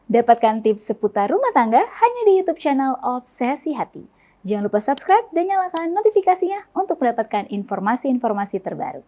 Dapatkan tips seputar rumah tangga hanya di YouTube channel Obsesi Hati. Jangan lupa subscribe dan nyalakan notifikasinya untuk mendapatkan informasi-informasi terbaru.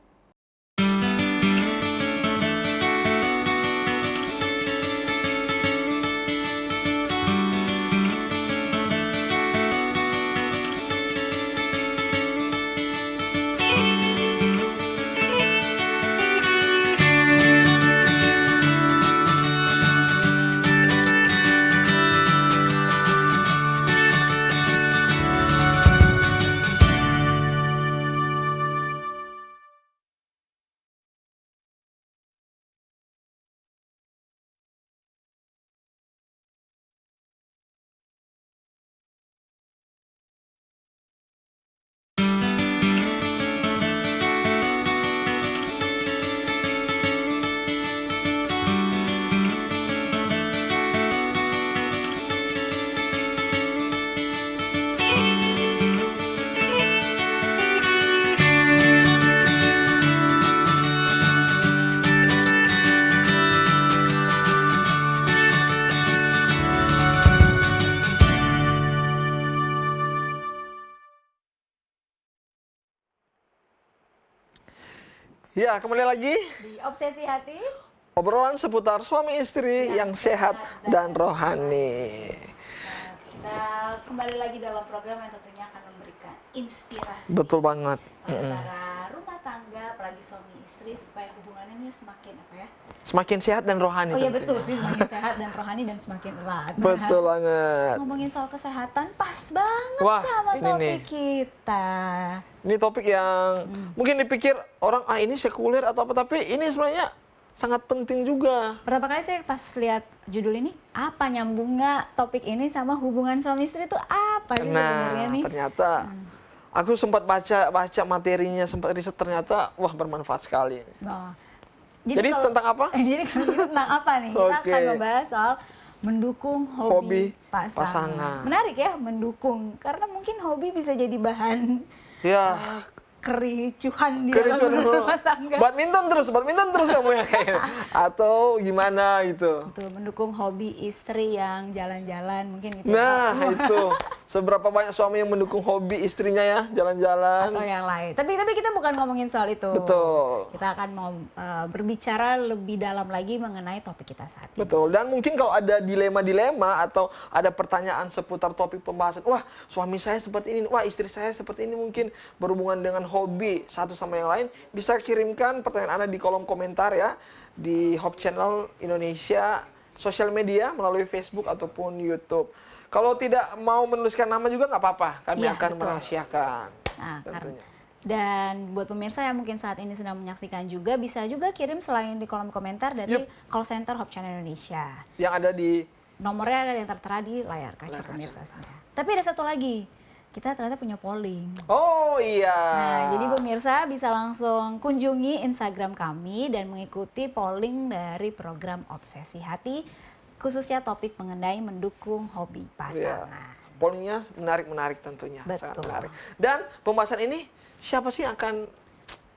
Ya, kembali lagi Di Obsesi Hati, obrolan seputar suami istri yang sehat dan rohani. kita kembali lagi dalam program yang tentunya akan memberikan inspirasi Betul banget. pada para rumah tangga, apalagi suami istri, supaya hubungannya ini semakin Semakin sehat dan rohani. Oh iya tentunya. betul sih, semakin sehat dan rohani dan semakin erat. Betul banget. Ngomongin soal kesehatan pas banget Wah, sama ini topik nih. kita. Ini topik yang mungkin dipikir orang ini sekuler atau apa, tapi ini sebenarnya sangat penting juga. Pertama kali saya pas lihat judul ini, apa nyambungnya topik ini sama hubungan suami istri itu apa sih sebenarnya nih? Ternyata aku sempat baca materinya, sempat riset, ternyata wah bermanfaat sekali. Oh. Jadi tentang apa? Jadi kalau gitu tentang apa nih? Kita Oke. akan membahas soal mendukung hobi pasangan. pasangan. Menarik ya, mendukung. Karena mungkin hobi bisa jadi bahan Ya, kericuhan di kericuhan dalam dulu. rumah tangga. Badminton terus kamu ya kayaknya. Atau gimana gitu. Untuk mendukung hobi istri yang jalan-jalan mungkin gitu. Nah, ya. itu. Seberapa banyak suami yang mendukung hobi istrinya ya, jalan-jalan. Atau yang lain. Tapi kita bukan ngomongin soal itu. Betul. Kita akan mau berbicara lebih dalam lagi mengenai topik kita saat ini. Betul. Dan mungkin kalau ada dilema-dilema atau ada pertanyaan seputar topik pembahasan, wah suami saya seperti ini, wah istri saya seperti ini, mungkin berhubungan dengan hobi satu sama yang lain, bisa kirimkan pertanyaan Anda di kolom komentar ya, di Hope Channel Indonesia, sosial media melalui Facebook ataupun YouTube. Kalau tidak mau menuliskan nama juga nggak apa-apa, kami Iya, akan betul. merahasiakan. Nah, Tentunya. dan buat pemirsa yang mungkin saat ini sedang menyaksikan juga, bisa juga kirim selain di kolom komentar dari call center Hope Channel Indonesia. Yang ada di Nomornya ada yang tertera di layar kaca pemirsa semua. Tapi ada satu lagi, kita ternyata punya polling. Oh iya. Nah, jadi pemirsa bisa langsung kunjungi Instagram kami dan mengikuti polling dari program Obsesi Hati, khususnya topik mengenai mendukung hobi pasangan. Pollingnya menarik tentunya. Sangat Betul. menarik. Dan pembahasan ini siapa sih yang akan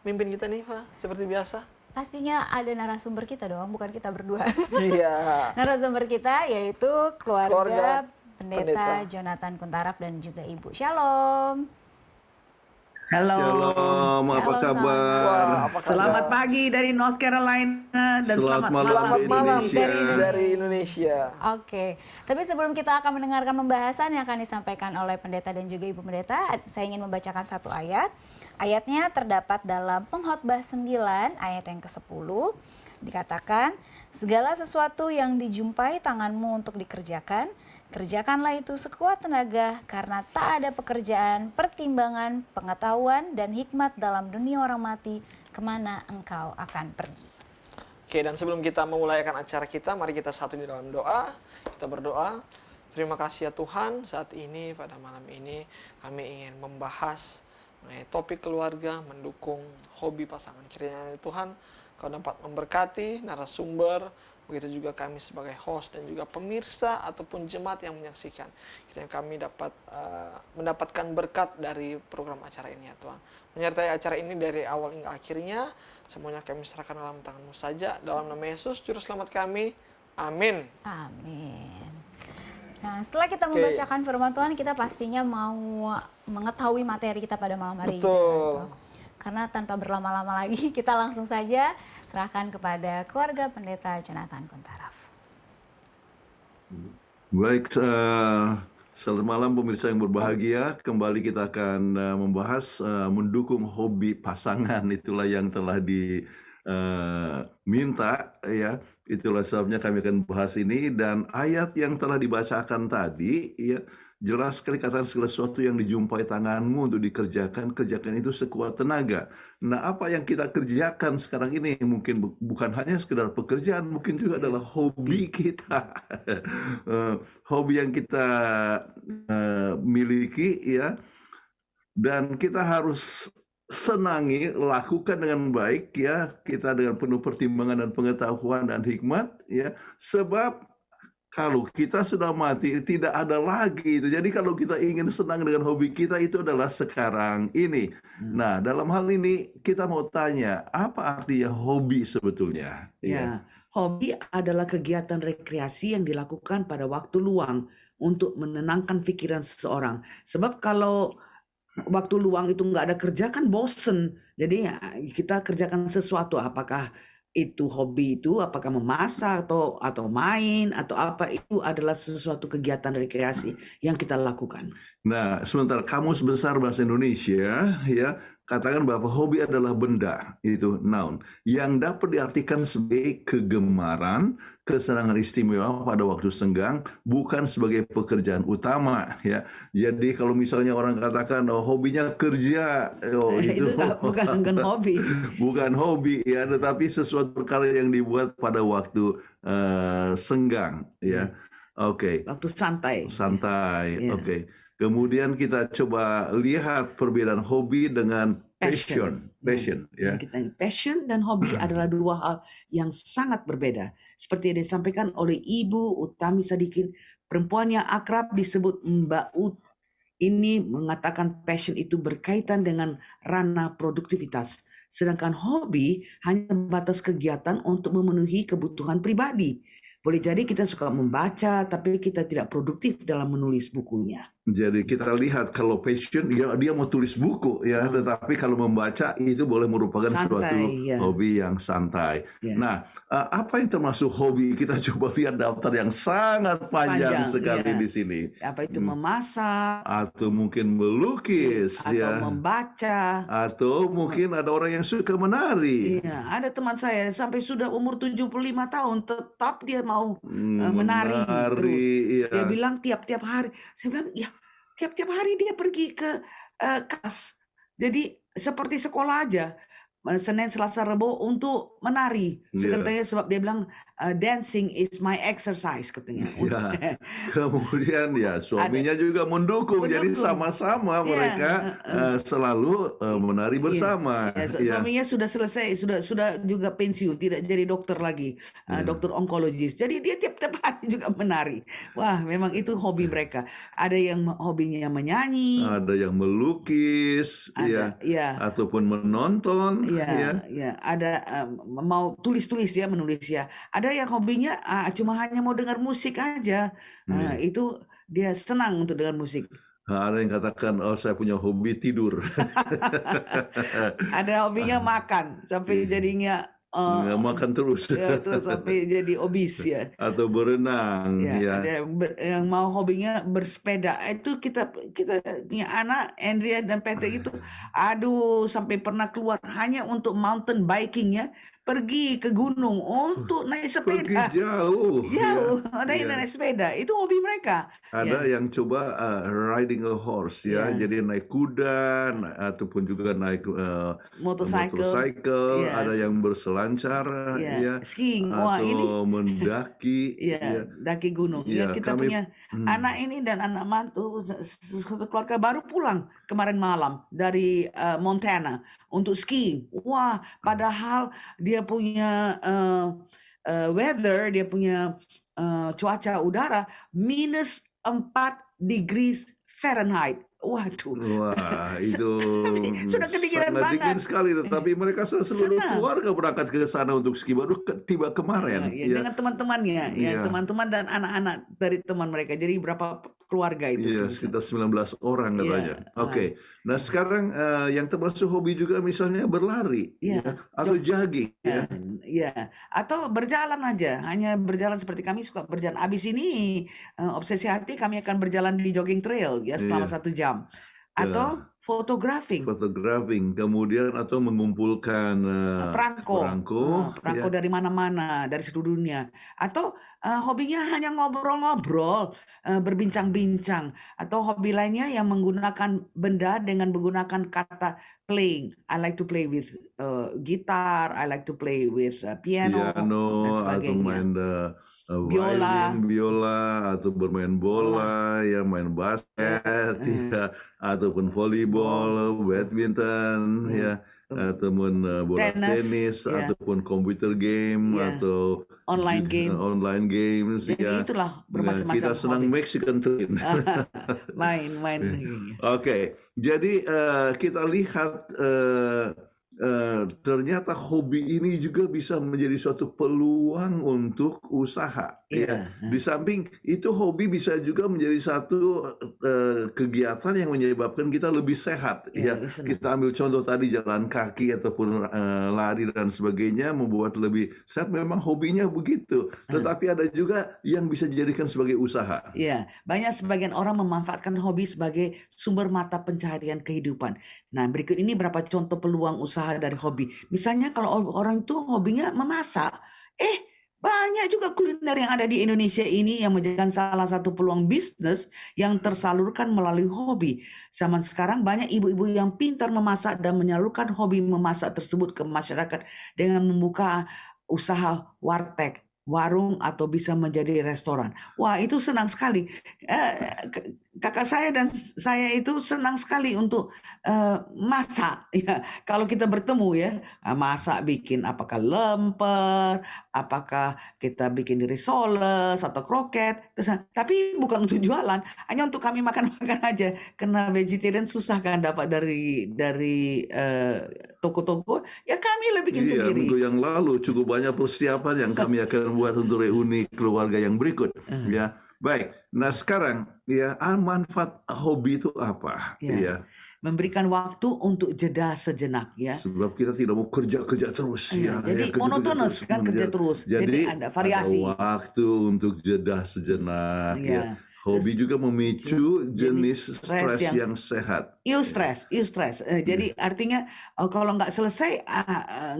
mimpin kita nih, Pak? Seperti biasa. Pastinya ada narasumber kita dong, bukan kita berdua. Iya. Narasumber kita yaitu keluarga Pendeta. Pendeta Jonathan Kuntaraf dan juga Ibu. Shalom. Shalom, apa Shalom, kabar? Wah, apa kabar? Selamat pagi dari North Carolina dan Selamat selamat malam Indonesia. dari Indonesia. Oke, tapi sebelum kita akan mendengarkan pembahasan yang akan disampaikan oleh pendeta dan juga ibu pendeta, saya ingin membacakan satu ayat. Ayatnya terdapat dalam Pengkhotbah 9 ayat yang ke-10. Dikatakan, segala sesuatu yang dijumpai tanganmu untuk dikerjakan, kerjakanlah itu sekuat tenaga, karena tak ada pekerjaan, pertimbangan, pengetahuan, dan hikmat dalam dunia orang mati, kemana engkau akan pergi. Oke, dan sebelum kita memulaikan acara kita, mari kita satu di dalam doa. Kita berdoa. Terima kasih ya Tuhan, saat ini pada malam ini kami ingin membahas mengenai topik keluarga, mendukung hobi pasangan. Kiranya Tuhan Kau dapat memberkati narasumber, begitu juga kami sebagai host dan juga pemirsa ataupun jemaat yang menyaksikan. Kiranya kami dapat mendapatkan berkat dari program acara ini ya Tuhan. Menyertai acara ini dari awal hingga akhirnya, semuanya kami serahkan dalam tangan-Mu saja. Dalam nama Yesus, Juru Selamat kami. Amin. Amin. Nah, setelah kita Oke. membacakan firman Tuhan, kita pastinya mau mengetahui materi kita pada malam hari ini. Betul. Karena tanpa berlama-lama lagi, kita langsung saja serahkan kepada keluarga Pendeta Jonathan Kuntaraf. Baik, selamat malam pemirsa yang berbahagia. Kembali kita akan membahas mendukung hobi pasangan. Itulah yang telah diminta, ya. Itulah sebabnya kami akan bahas ini. Dan ayat yang telah dibacakan tadi, ya, jelas sekali katakan segala sesuatu yang dijumpai tanganmu untuk dikerjakan, kerjakan itu sekuat tenaga. Nah, apa yang kita kerjakan sekarang ini mungkin bukan hanya sekedar pekerjaan, mungkin juga adalah hobi kita. Hobi yang kita miliki, ya, dan kita harus senangi, lakukan dengan baik, ya, kita dengan penuh pertimbangan dan pengetahuan dan hikmat, ya, sebab kalau kita sudah mati tidak ada lagi itu. Jadi kalau kita ingin senang dengan hobi kita itu adalah sekarang ini. Nah, dalam hal ini kita mau tanya, apa artinya hobi sebetulnya? Ya, hobi adalah kegiatan rekreasi yang dilakukan pada waktu luang untuk menenangkan pikiran seseorang. Sebab kalau waktu luang itu nggak ada kerja kan bosen. Jadi ya, kita kerjakan sesuatu, apakah itu hobi itu, apakah memasak atau main atau apa, itu adalah sesuatu kegiatan rekreasi yang kita lakukan. Nah, sementara Kamus Besar Bahasa Indonesia, ya, katakan bahwa hobi adalah benda, itu noun, yang dapat diartikan sebagai kegemaran, kesenangan istimewa pada waktu senggang, bukan sebagai pekerjaan utama, ya. Jadi kalau misalnya orang katakan, oh, hobinya kerja, oh, Itu bukan hobi. bukan hobi, ya, tetapi sesuatu perkara yang dibuat pada waktu senggang, ya. Oke. Waktu santai. Santai, Ya. oke. Kemudian kita coba lihat perbedaan hobi dengan passion, ya. Passion dan hobi adalah dua hal yang sangat berbeda. Seperti yang disampaikan oleh Ibu Utami Sadikin, perempuan yang akrab disebut Mbak Ut, ini mengatakan passion itu berkaitan dengan ranah produktivitas. Sedangkan hobi hanya batas kegiatan untuk memenuhi kebutuhan pribadi. Boleh jadi kita suka membaca, tapi kita tidak produktif dalam menulis bukunya. Jadi kita lihat kalau passion, dia mau tulis buku, ya, tetapi kalau membaca itu boleh merupakan suatu hobi yang santai. Ya. Nah, apa yang termasuk hobi? Kita coba lihat daftar yang sangat panjang sekali di sini. Apa itu memasak? Atau mungkin melukis, atau membaca. Atau mungkin ada orang yang suka menari. Iya, ada teman saya sampai sudah umur 75 tahun tetap dia mau menari terus. Iya. Dia bilang tiap-tiap hari. Saya bilang, ya, tiap-tiap hari dia pergi ke kelas. Jadi seperti sekolah aja. Senin, Selasa, Rabu untuk menari. Katanya sebab dia bilang dancing is my exercise, katanya. Ya. Kemudian ya suaminya juga mendukung. Jadi sama-sama mereka selalu menari bersama. Suaminya sudah selesai, sudah juga pensiun, tidak jadi dokter lagi, dokter onkologis. Jadi dia tiap-tiap hari juga menari. Wah, memang itu hobi mereka. Ada yang hobinya menyanyi, ada yang melukis, ataupun menonton. Iya, ada mau tulis-tulis ya, menulis ya. Ada yang hobinya cuma hanya mau dengar musik aja. Itu dia senang untuk dengar musik. Ada yang katakan, oh, saya punya hobi tidur. Ada hobinya makan sampai jadinya makan terus. Terus sampai jadi obes, ya. Atau berenang. Ada yang mau hobinya bersepeda. Itu kita punya anak Andrea dan Patrick itu, aduh, sampai pernah keluar hanya untuk mountain biking, ya. Pergi ke gunung untuk naik sepeda. Pergi jauh. Ada yang naik sepeda. Itu hobi mereka. Ada yang coba riding a horse, ya. Jadi naik kuda, ataupun juga naik motorcycle. Ada yang berselancar, skiing, atau mendaki. Daki gunung. Kita punya anak ini dan anak mantu sekeluarga baru pulang kemarin malam dari Montana untuk skiing. Wah, padahal dia punya weather, dia punya cuaca udara -4 degrees Fahrenheit. Waduh, Wah, itu sudah kedinginan sangat dingin banget. sekali. Tetapi mereka seluruh Senang. keluarga berangkat ke sana untuk ski. Baru tiba kemarin, Ya, ya, dengan teman-temannya, ya iya, teman-teman dan anak-anak dari teman mereka. Jadi berapa keluarga itu iya, bisa? sekitar 19 orang katanya. Iya, Oke, nah sekarang yang termasuk hobi juga misalnya berlari, iya, ya, atau jogging, ya. ya, atau berjalan aja, hanya berjalan seperti kami suka berjalan. Abis ini obsesi hati kami akan berjalan di jogging trail ya selama Iya, 1 jam, atau ya, photographing. photographing, kemudian atau mengumpulkan Perangko, perangko, perangko ya. dari mana-mana, dari seluruh dunia. Atau hobinya hanya ngobrol-ngobrol, berbincang-bincang. Atau hobi lainnya yang menggunakan benda dengan menggunakan kata playing. I like to play with gitar, I like to play with piano, dan Piano atau sebagainya. main Biola, violin, biola, atau bermain bola, ya main basket, ya, ataupun volleyball, badminton, ya, ataupun bola tenis, ya, ataupun computer game, ya, atau online game. online games, Jadi ya. itulah Nah, bermacam-macam kita senang hobi. Mexican train. Main-main. Oke, jadi kita lihat ternyata hobi ini juga bisa menjadi suatu peluang untuk usaha. Iya. Ya, di samping itu hobi bisa juga menjadi satu kegiatan yang menyebabkan kita lebih sehat. Iya, Ya, lebih senang. kita ambil contoh tadi jalan kaki ataupun lari dan sebagainya membuat lebih sehat. Memang hobinya begitu. Tetapi ada juga yang bisa dijadikan sebagai usaha. Iya, banyak sebagian orang memanfaatkan hobi sebagai sumber mata pencaharian kehidupan. Nah, berikut ini beberapa contoh peluang usaha dari hobi. Misalnya kalau orang itu hobinya memasak, banyak juga kuliner yang ada di Indonesia ini yang menjadikan salah satu peluang bisnis yang tersalurkan melalui hobi. Zaman sekarang banyak ibu-ibu yang pintar memasak dan menyalurkan hobi memasak tersebut ke masyarakat dengan membuka usaha warteg, warung, atau bisa menjadi restoran. Wah, itu senang sekali. Kakak saya dan saya itu senang sekali untuk masak. Ya, kalau kita bertemu ya, masak bikin apakah lemper, apakah kita bikin risoles atau kroket. Tapi bukan untuk jualan, hanya untuk kami makan-makan aja. Karena vegetarian susah kan dapat dari toko-toko. Ya kami lah bikin Iya, sendiri. minggu yang lalu cukup banyak persiapan yang kami akan buat untuk reuni keluarga yang berikut. Ya, baik. Nah sekarang ya manfaat hobi itu apa? Ya. Ya. Memberikan waktu untuk jeda sejenak ya. Sebab kita tidak mau kerja terus ya. Jadi kerja monotonous kan kerja terus. Jadi ada variasi. Ada waktu untuk jeda sejenak ya. Hobi Terus, juga memicu jenis stres stres yang sehat. Eustress. Jadi artinya kalau nggak selesai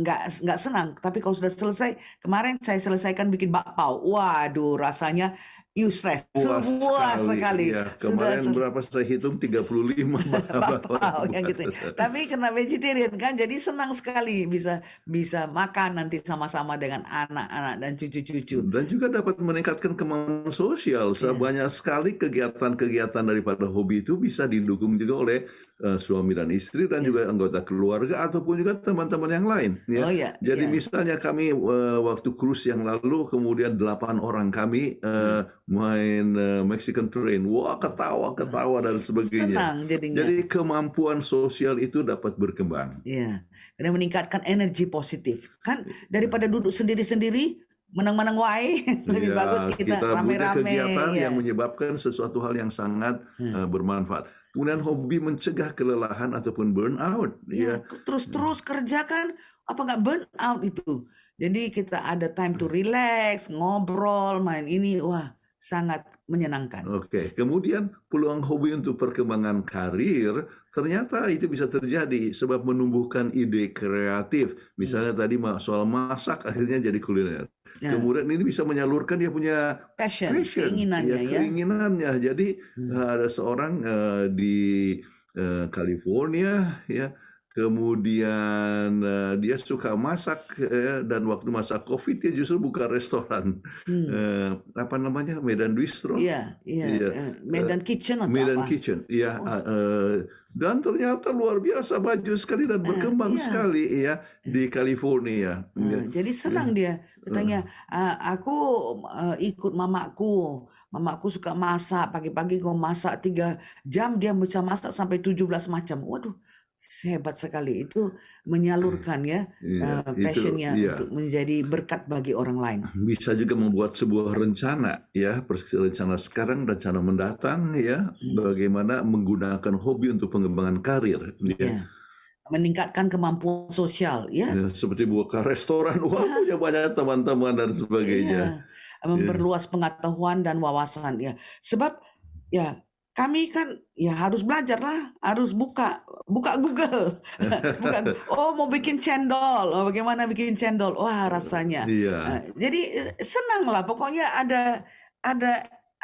nggak senang. Tapi kalau sudah selesai, kemarin saya selesaikan bikin bakpao. Waduh, rasanya eustress. Puas sekali. Ya, kemarin berapa saya hitung 35 bakpao yang gitu. Tapi karena vegetarian kan, jadi senang sekali bisa makan nanti sama-sama dengan anak-anak dan cucu-cucu. Dan juga dapat meningkatkan kemampuan sosial. Banyak sekali kegiatan-kegiatan daripada hobi itu bisa didukung juga oleh suami dan istri dan juga anggota keluarga ataupun juga teman-teman yang lain. Ya. Jadi misalnya kami waktu cruise yang lalu kemudian 8 orang kami main Mexican train. Wah, ketawa dan sebagainya. Senang jadinya. Jadi kemampuan sosial itu dapat berkembang. Iya. Dan meningkatkan energi positif. Kan daripada duduk sendiri-sendiri menang-menang wae lebih bagus kita rame-rame. Kegiatan yang menyebabkan sesuatu hal yang sangat bermanfaat. Kemudian hobi mencegah kelelahan ataupun burnout. Ya, terus kerja kan apa nggak burnout itu. Jadi kita ada time to relax, ngobrol, main ini, wah sangat menyenangkan. Oke, kemudian peluang hobi untuk perkembangan karir ternyata itu bisa terjadi sebab menumbuhkan ide kreatif. Misalnya tadi soal masak akhirnya jadi kuliner. Kemudian ini bisa menyalurkan dia punya passion, keinginannya. Jadi ada seorang di California ya Kemudian dia suka masak, dan waktu masa Covid dia justru buka restoran, apa namanya, Medan Bistro? Iya, iya, Iya, Medan Kitchen atau Medan apa? Kitchen, iya, Oh, dan ternyata luar biasa maju sekali dan berkembang iya. sekali ya di California. Ya, Jadi ya, senang dia. Katanya, aku ikut mamaku. Mamaku suka masak. Pagi-pagi kau masak 3 jam, dia bisa masak sampai 17 macam. Waduh, hebat sekali. Itu menyalurkan ya iya, itu passionnya iya. untuk menjadi berkat bagi orang lain. Bisa juga membuat sebuah rencana ya, rencana sekarang, rencana mendatang ya, bagaimana menggunakan hobi untuk pengembangan karir ya. Ya, meningkatkan kemampuan sosial. Ya, Ya, seperti buka restoran, wah punya banyak teman-teman dan sebagainya. iya, Ya. memperluas pengetahuan dan wawasan ya. Sebab ya kami kan ya harus belajar lah, harus buka Google. Oh mau bikin cendol, oh, bagaimana bikin cendol? Wah rasanya. Iya. Jadi senang lah, pokoknya ada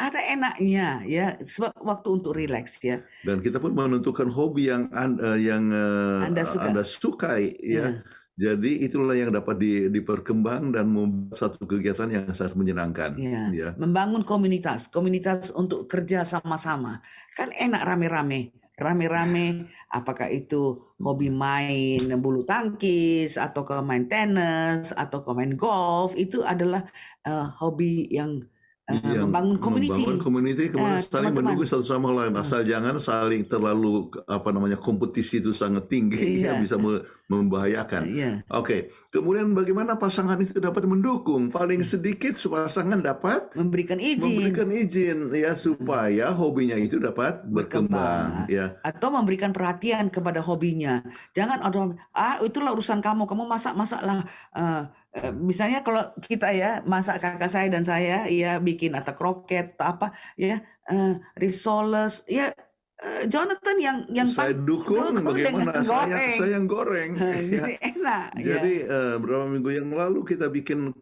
ada enaknya ya, sebab waktu untuk rileks ya. Dan kita pun menentukan hobi yang Anda suka. Anda sukai ya. Ya. Jadi itulah yang dapat diperkembang dan membuat satu kegiatan yang sangat menyenangkan. Ya, Ya. membangun komunitas untuk kerja sama-sama. Kan enak rame-rame. Rame-rame, apakah itu hobi main bulu tangkis, atau ke main tenis, atau ke main golf, itu adalah hobi yang Yang membangun membangun community, kemudian saling teman-teman. mendukung satu sama lain. Asal jangan saling terlalu apa namanya, kompetisi itu sangat tinggi, Iya. yang bisa membahayakan. Iya. Oke, kemudian bagaimana pasangan itu dapat mendukung? Paling sedikit pasangan dapat Memberikan izin ya, supaya hobinya itu dapat berkembang ya. atau memberikan perhatian kepada hobinya. Jangan itulah urusan kamu masak-masaklah. Misalnya kalau kita ya masak, kakak saya dan saya ya bikin atau kroket atau apa ya, risoles ya, Jonathan yang Saya dukung bagaimana goreng. saya yang goreng. Jadi enak ya. Jadi berapa minggu yang lalu kita bikin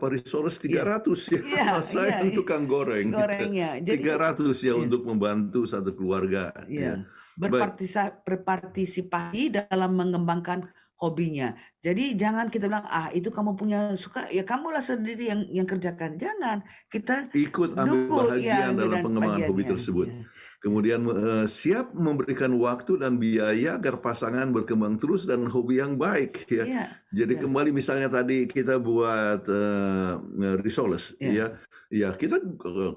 risoles 300 ya. Iya, Saya yang tukang goreng. gorengnya. Jadi 300 ya, iya. untuk membantu satu keluarga. Iya. Ya. Berpartisipasi dalam mengembangkan hobinya. Jadi jangan kita bilang itu kamu punya suka, ya kamulah sendiri yang kerjakan. Jangan, kita ikut ambil bagian dalam pengembangan hobi bagiannya. tersebut. Ya. Kemudian siap memberikan waktu dan biaya agar pasangan berkembang terus dan hobi yang baik ya. Iya. Jadi kembali misalnya tadi kita buat risoles ya. Ya, kita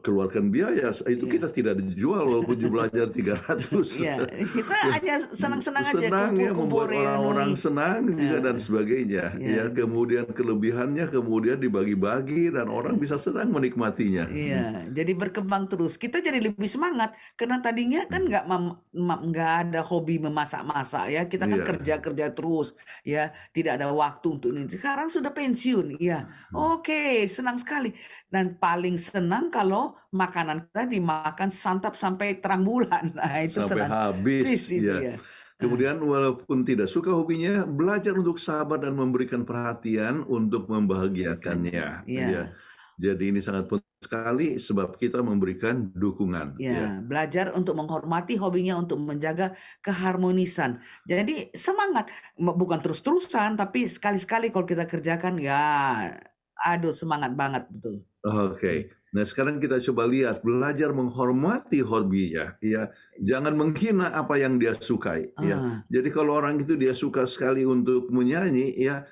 keluarkan biaya, itu kita tidak dijual walaupun jumlahnya 300. Iya, kita hanya senang-senang aja, Senang ya, membuat orang-orang senang juga dan sebagainya. Iya. Ya, kemudian kelebihannya kemudian dibagi-bagi dan orang bisa senang menikmatinya. Iya, jadi berkembang terus. Kita jadi lebih semangat karena tadinya kan nggak ada hobi memasak-masak ya. Kita kan kerja terus ya, tidak ada waktu untuk ini. Sekarang sudah pensiun, ya. Oke, senang sekali. Dan paling senang kalau makanan kita dimakan santap sampai terang bulan. Nah, itu sampai senang. habis Itu ya. Kemudian walaupun tidak suka hobinya, belajar untuk sabar dan memberikan perhatian untuk membahagiakannya. Ya. Jadi ini sangat penting sekali sebab kita memberikan dukungan. Ya, belajar untuk menghormati hobinya, untuk menjaga keharmonisan. Jadi semangat, bukan terus-terusan, tapi sekali-sekali kalau kita kerjakan ya, semangat banget betul. Oke. Nah, sekarang kita coba lihat, belajar menghormati hobinya, ya. Jangan menghina apa yang dia sukai, ya. Jadi kalau orang itu dia suka sekali untuk menyanyi, ya,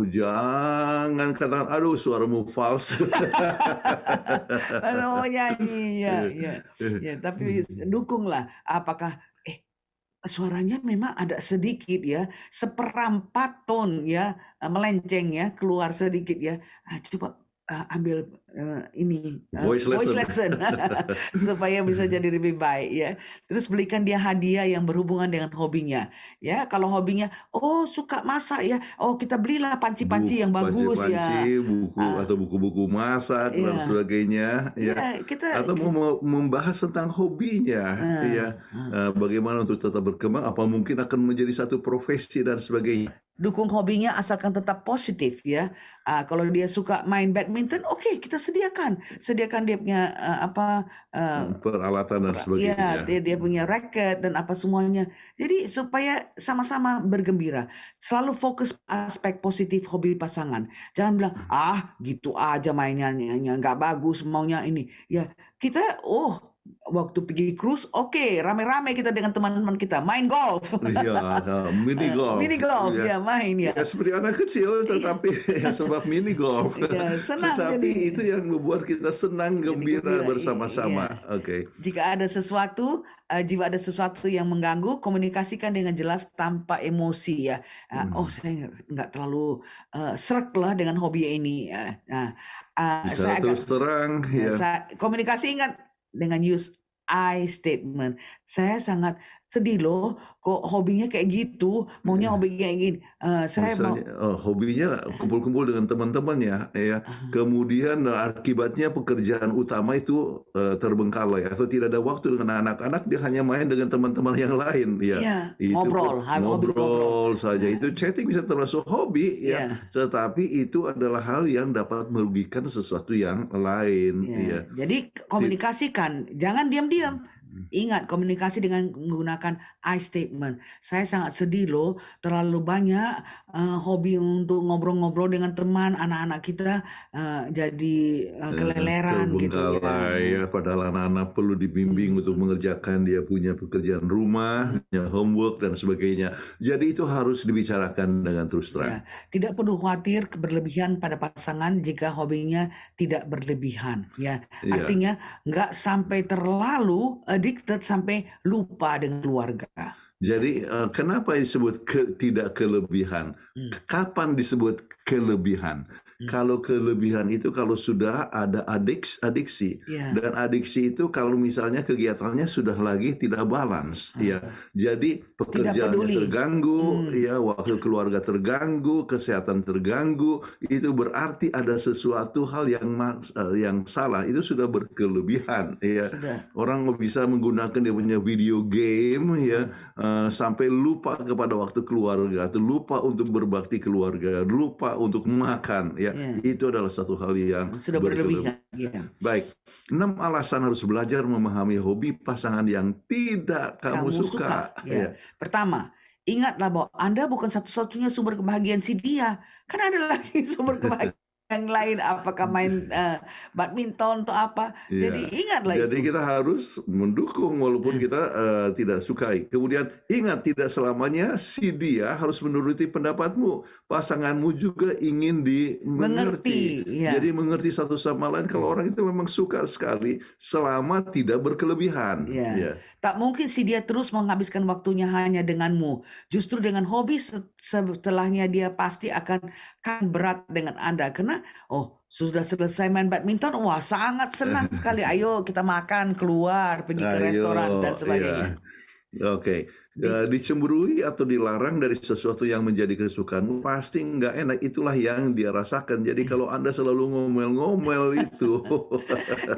jangan katakan, aduh suaramu fals. Kalau mau nyanyi, ya, tapi dukunglah. Apakah suaranya memang ada sedikit ya, seperempat ton ya, melenceng ya, keluar sedikit ya. Coba ambil voice lesson supaya bisa jadi lebih baik ya. Terus belikan dia hadiah yang berhubungan dengan hobinya ya. Kalau hobinya suka masak ya, kita belilah panci-panci yang bagus ya, buku atau buku-buku masak dan sebagainya ya. Atau mau membahas tentang hobinya ya, bagaimana untuk tetap berkembang, apa mungkin akan menjadi satu profesi dan sebagainya. dukung hobinya asalkan tetap positif ya. Kalau dia suka main badminton, oke, kita sediakan dia punya peralatan dan sebagainya. dia punya racket dan apa semuanya. Jadi supaya sama-sama bergembira. Selalu fokus aspek positif hobi pasangan. Jangan bilang gitu aja mainnya nggak bagus, maunya ini. Ya kita waktu pergi cruise, oke, rame-rame kita dengan teman-teman kita main golf. Iya, mini golf. Mini golf, ya main ya. Ya seperti anak kecil, tetapi sebab mini golf. Ya, senang tetapi jadi. itu yang membuat kita senang, gembira bersama-sama. Iya. Oke. Jika ada sesuatu yang mengganggu, komunikasikan dengan jelas tanpa emosi ya. Saya nggak terlalu srek lah dengan hobi ini. Bisa terus terang. Komunikasi ingat dengan use I statement. Saya sangat sedih loh, kok hobinya kayak gitu, maunya hobi kayak gini. Hobinya kumpul-kumpul dengan teman-temannya, ya. Kemudian akibatnya pekerjaan utama itu terbengkalai atau tidak ada waktu dengan anak-anak, dia hanya main dengan teman-teman yang lain, ya. Itu ngobrol saja. Itu chatting bisa termasuk hobi, ya. Tetapi itu adalah hal yang dapat merugikan sesuatu yang lain, ya. Jadi komunikasikan, jangan diam-diam. Ingat, komunikasi dengan menggunakan I statement. Saya sangat sedih loh, terlalu banyak hobi untuk ngobrol-ngobrol dengan teman, anak-anak kita jadi keleleran gitu ya. Padahal anak-anak perlu dibimbing untuk mengerjakan dia punya pekerjaan rumah, homework dan sebagainya. Jadi itu harus dibicarakan dengan terus terang. Tidak perlu khawatir berlebihan pada pasangan jika hobinya tidak berlebihan. Artinya nggak sampai terlalu addicted sampai lupa dengan keluarga. Jadi kenapa disebut tidak kelebihan? Kapan disebut kelebihan? Kalau kelebihan itu kalau sudah ada adiksi, dan adiksi itu kalau misalnya kegiatannya sudah lagi tidak balance, ya. Jadi pekerjaannya terganggu, ya, waktu keluarga terganggu, kesehatan terganggu, itu berarti ada sesuatu hal yang salah. Itu sudah berkelebihan, ya. Orang bisa menggunakan dia punya video game, ya, sampai lupa kepada waktu keluarga, atau lupa untuk berbakti keluarga, lupa untuk makan. Ya, itu adalah satu hal yang sudah berlebihan. Baik, 6 alasan harus belajar memahami hobi pasangan yang tidak kamu suka. Pertama, ingatlah bahwa Anda bukan satu-satunya sumber kebahagiaan si dia. Kan ada lagi sumber kebahagiaan yang lain, apakah main badminton atau apa. Jadi ingatlah Jadi kita harus mendukung walaupun kita tidak sukai. Kemudian ingat, tidak selamanya si dia harus menuruti pendapatmu. Pasanganmu juga ingin dimengerti. Jadi mengerti satu sama lain. Kalau orang itu memang suka sekali selama tidak berkelebihan. Tak mungkin si dia terus menghabiskan waktunya hanya denganmu. Justru dengan hobi setelahnya dia pasti akan berat dengan Anda. Karena sudah selesai main badminton, wah sangat senang sekali. Ayo kita makan, keluar, pergi ke restoran dan sebagainya. Oke. Dicemburui atau dilarang dari sesuatu yang menjadi kesukaanmu pasti nggak enak. Itulah yang dia rasakan. Jadi kalau Anda selalu ngomel-ngomel itu,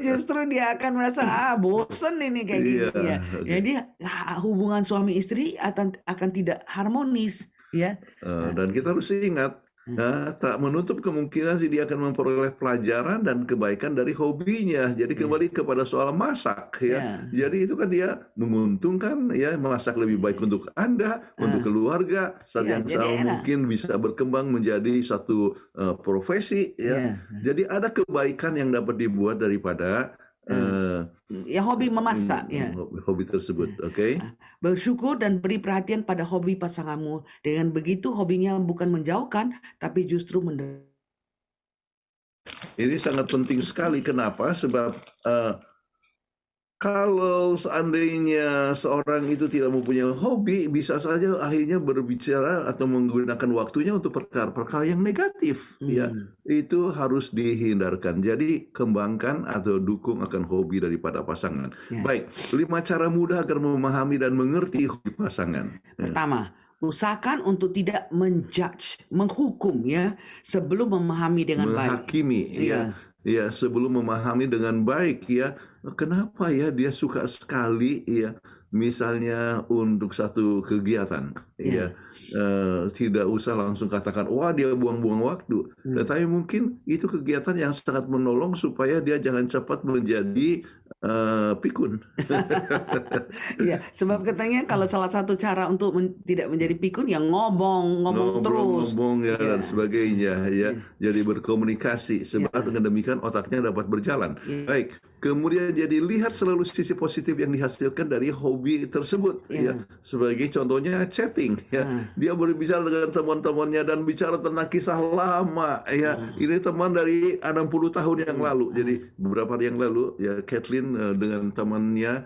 justru dia akan merasa bosen ini kayak gini. Jadi hubungan suami istri akan tidak harmonis, ya. Dan kita harus ingat, tak menutup kemungkinan sih dia akan memperoleh pelajaran dan kebaikan dari hobinya. Jadi kembali kepada soal masak, ya. Jadi itu kan dia menguntungkan, ya, masak lebih baik untuk Anda, untuk keluarga, saat yang sama mungkin bisa berkembang menjadi satu profesi, ya. Jadi ada kebaikan yang dapat dibuat daripada hobi memasak, hobi tersebut. Oke. Bersyukur dan beri perhatian pada hobi pasanganmu. Dengan begitu hobinya bukan menjauhkan, tapi justru Ini sangat penting sekali. Kenapa? Sebab kalau seandainya seorang itu tidak mempunyai hobi, bisa saja akhirnya berbicara atau menggunakan waktunya untuk perkara-perkara yang negatif. Ya, itu harus dihindarkan. Jadi kembangkan atau dukung akan hobi daripada pasangan. Baik, 5 cara mudah agar memahami dan mengerti hobi pasangan. Pertama, usahakan untuk tidak menjudge, menghukum, ya, sebelum memahami dengan baik. Menghakimi, sebelum memahami dengan baik, ya. Kenapa ya dia suka sekali, ya, misalnya untuk satu kegiatan, ya, tidak usah langsung katakan, wah dia buang-buang waktu. Tetapi mungkin itu kegiatan yang sangat menolong supaya dia jangan cepat menjadi pikun. Iya, sebab katanya kalau salah satu cara untuk tidak menjadi pikun ya ngomong terus. Ngobrol-ngomong ya dan Iya. sebagainya ya. Iya. Jadi berkomunikasi sebab Iya. dengan demikian otaknya dapat berjalan. Iya. Baik, kemudian jadi lihat selalu sisi positif yang dihasilkan dari hobi tersebut ya. Iya. Sebagai contohnya chatting ya. Dia berbicara dengan teman-temannya dan bicara tentang kisah lama ya. Ini teman dari 60 tahun yang lalu. Jadi beberapa hari yang lalu ya Kathleen dengan temannya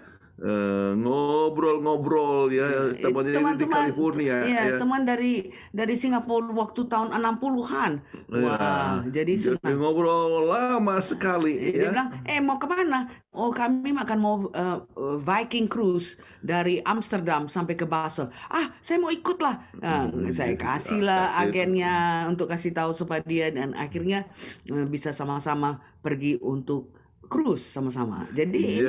ngobrol-ngobrol ya, temannya di California Iya, ya. teman dari Singapura waktu tahun 60-an. Wah, jadi senang. Ngobrol lama sekali Dia ya. bilang, mau kemana? Oh, kami akan mau Viking cruise dari Amsterdam sampai ke Basel. Saya mau ikut lah. Saya kasihlah agennya untuk kasih tahu supaya dia, dan akhirnya bisa sama-sama pergi untuk cruise sama-sama. Jadi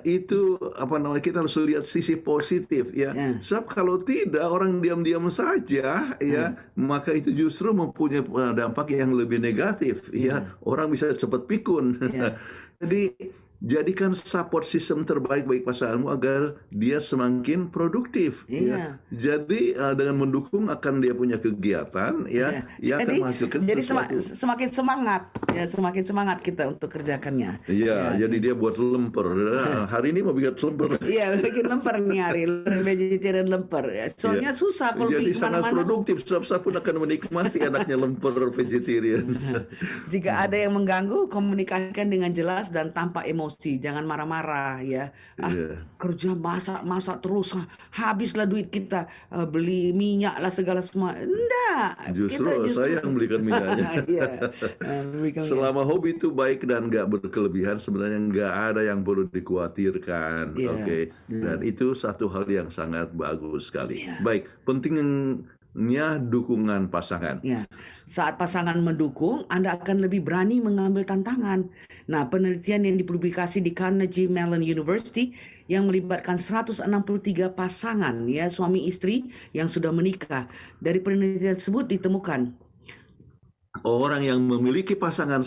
itu apa namanya, kita harus lihat sisi positif ya. Sebab kalau tidak orang diam-diam saja ya, maka itu justru mempunyai dampak yang lebih negatif ya. Orang bisa cepat pikun. Jadi jadikan support system terbaik bagi pasanganmu agar dia semakin produktif ya. Jadi dengan mendukung akan dia punya kegiatan ya, yang akan menghasilkan jadi sesuatu. semakin semangat kita untuk kerjakannya. Iya, jadi dia buat lemper. Hari ini mau bikin lemper. Iya, bikin lemper nih hari, vegetarian lemper. Soalnya susah kalau jadi bikin sangat kemana-mana. produktif. Saya pun akan menikmati anaknya lemper vegetarian. Jika ada yang mengganggu, komunikasikan dengan jelas dan tanpa emosi. Jangan marah-marah ya. Kerja masak terus, habislah duit kita, beli minyak lah segala semua. Enggak. Justru saya yang belikan minyaknya. Selama hobi itu baik dan nggak berkelebihan, sebenarnya nggak ada yang perlu dikhawatirkan. Oke. Dan itu satu hal yang sangat bagus sekali. Baik, pentingnya dukungan pasangan. Ya, saat pasangan mendukung, Anda akan lebih berani mengambil tantangan. Nah, penelitian yang dipublikasi di Carnegie Mellon University yang melibatkan 163 pasangan ya, suami istri yang sudah menikah. Dari penelitian tersebut ditemukan orang yang memiliki pasangan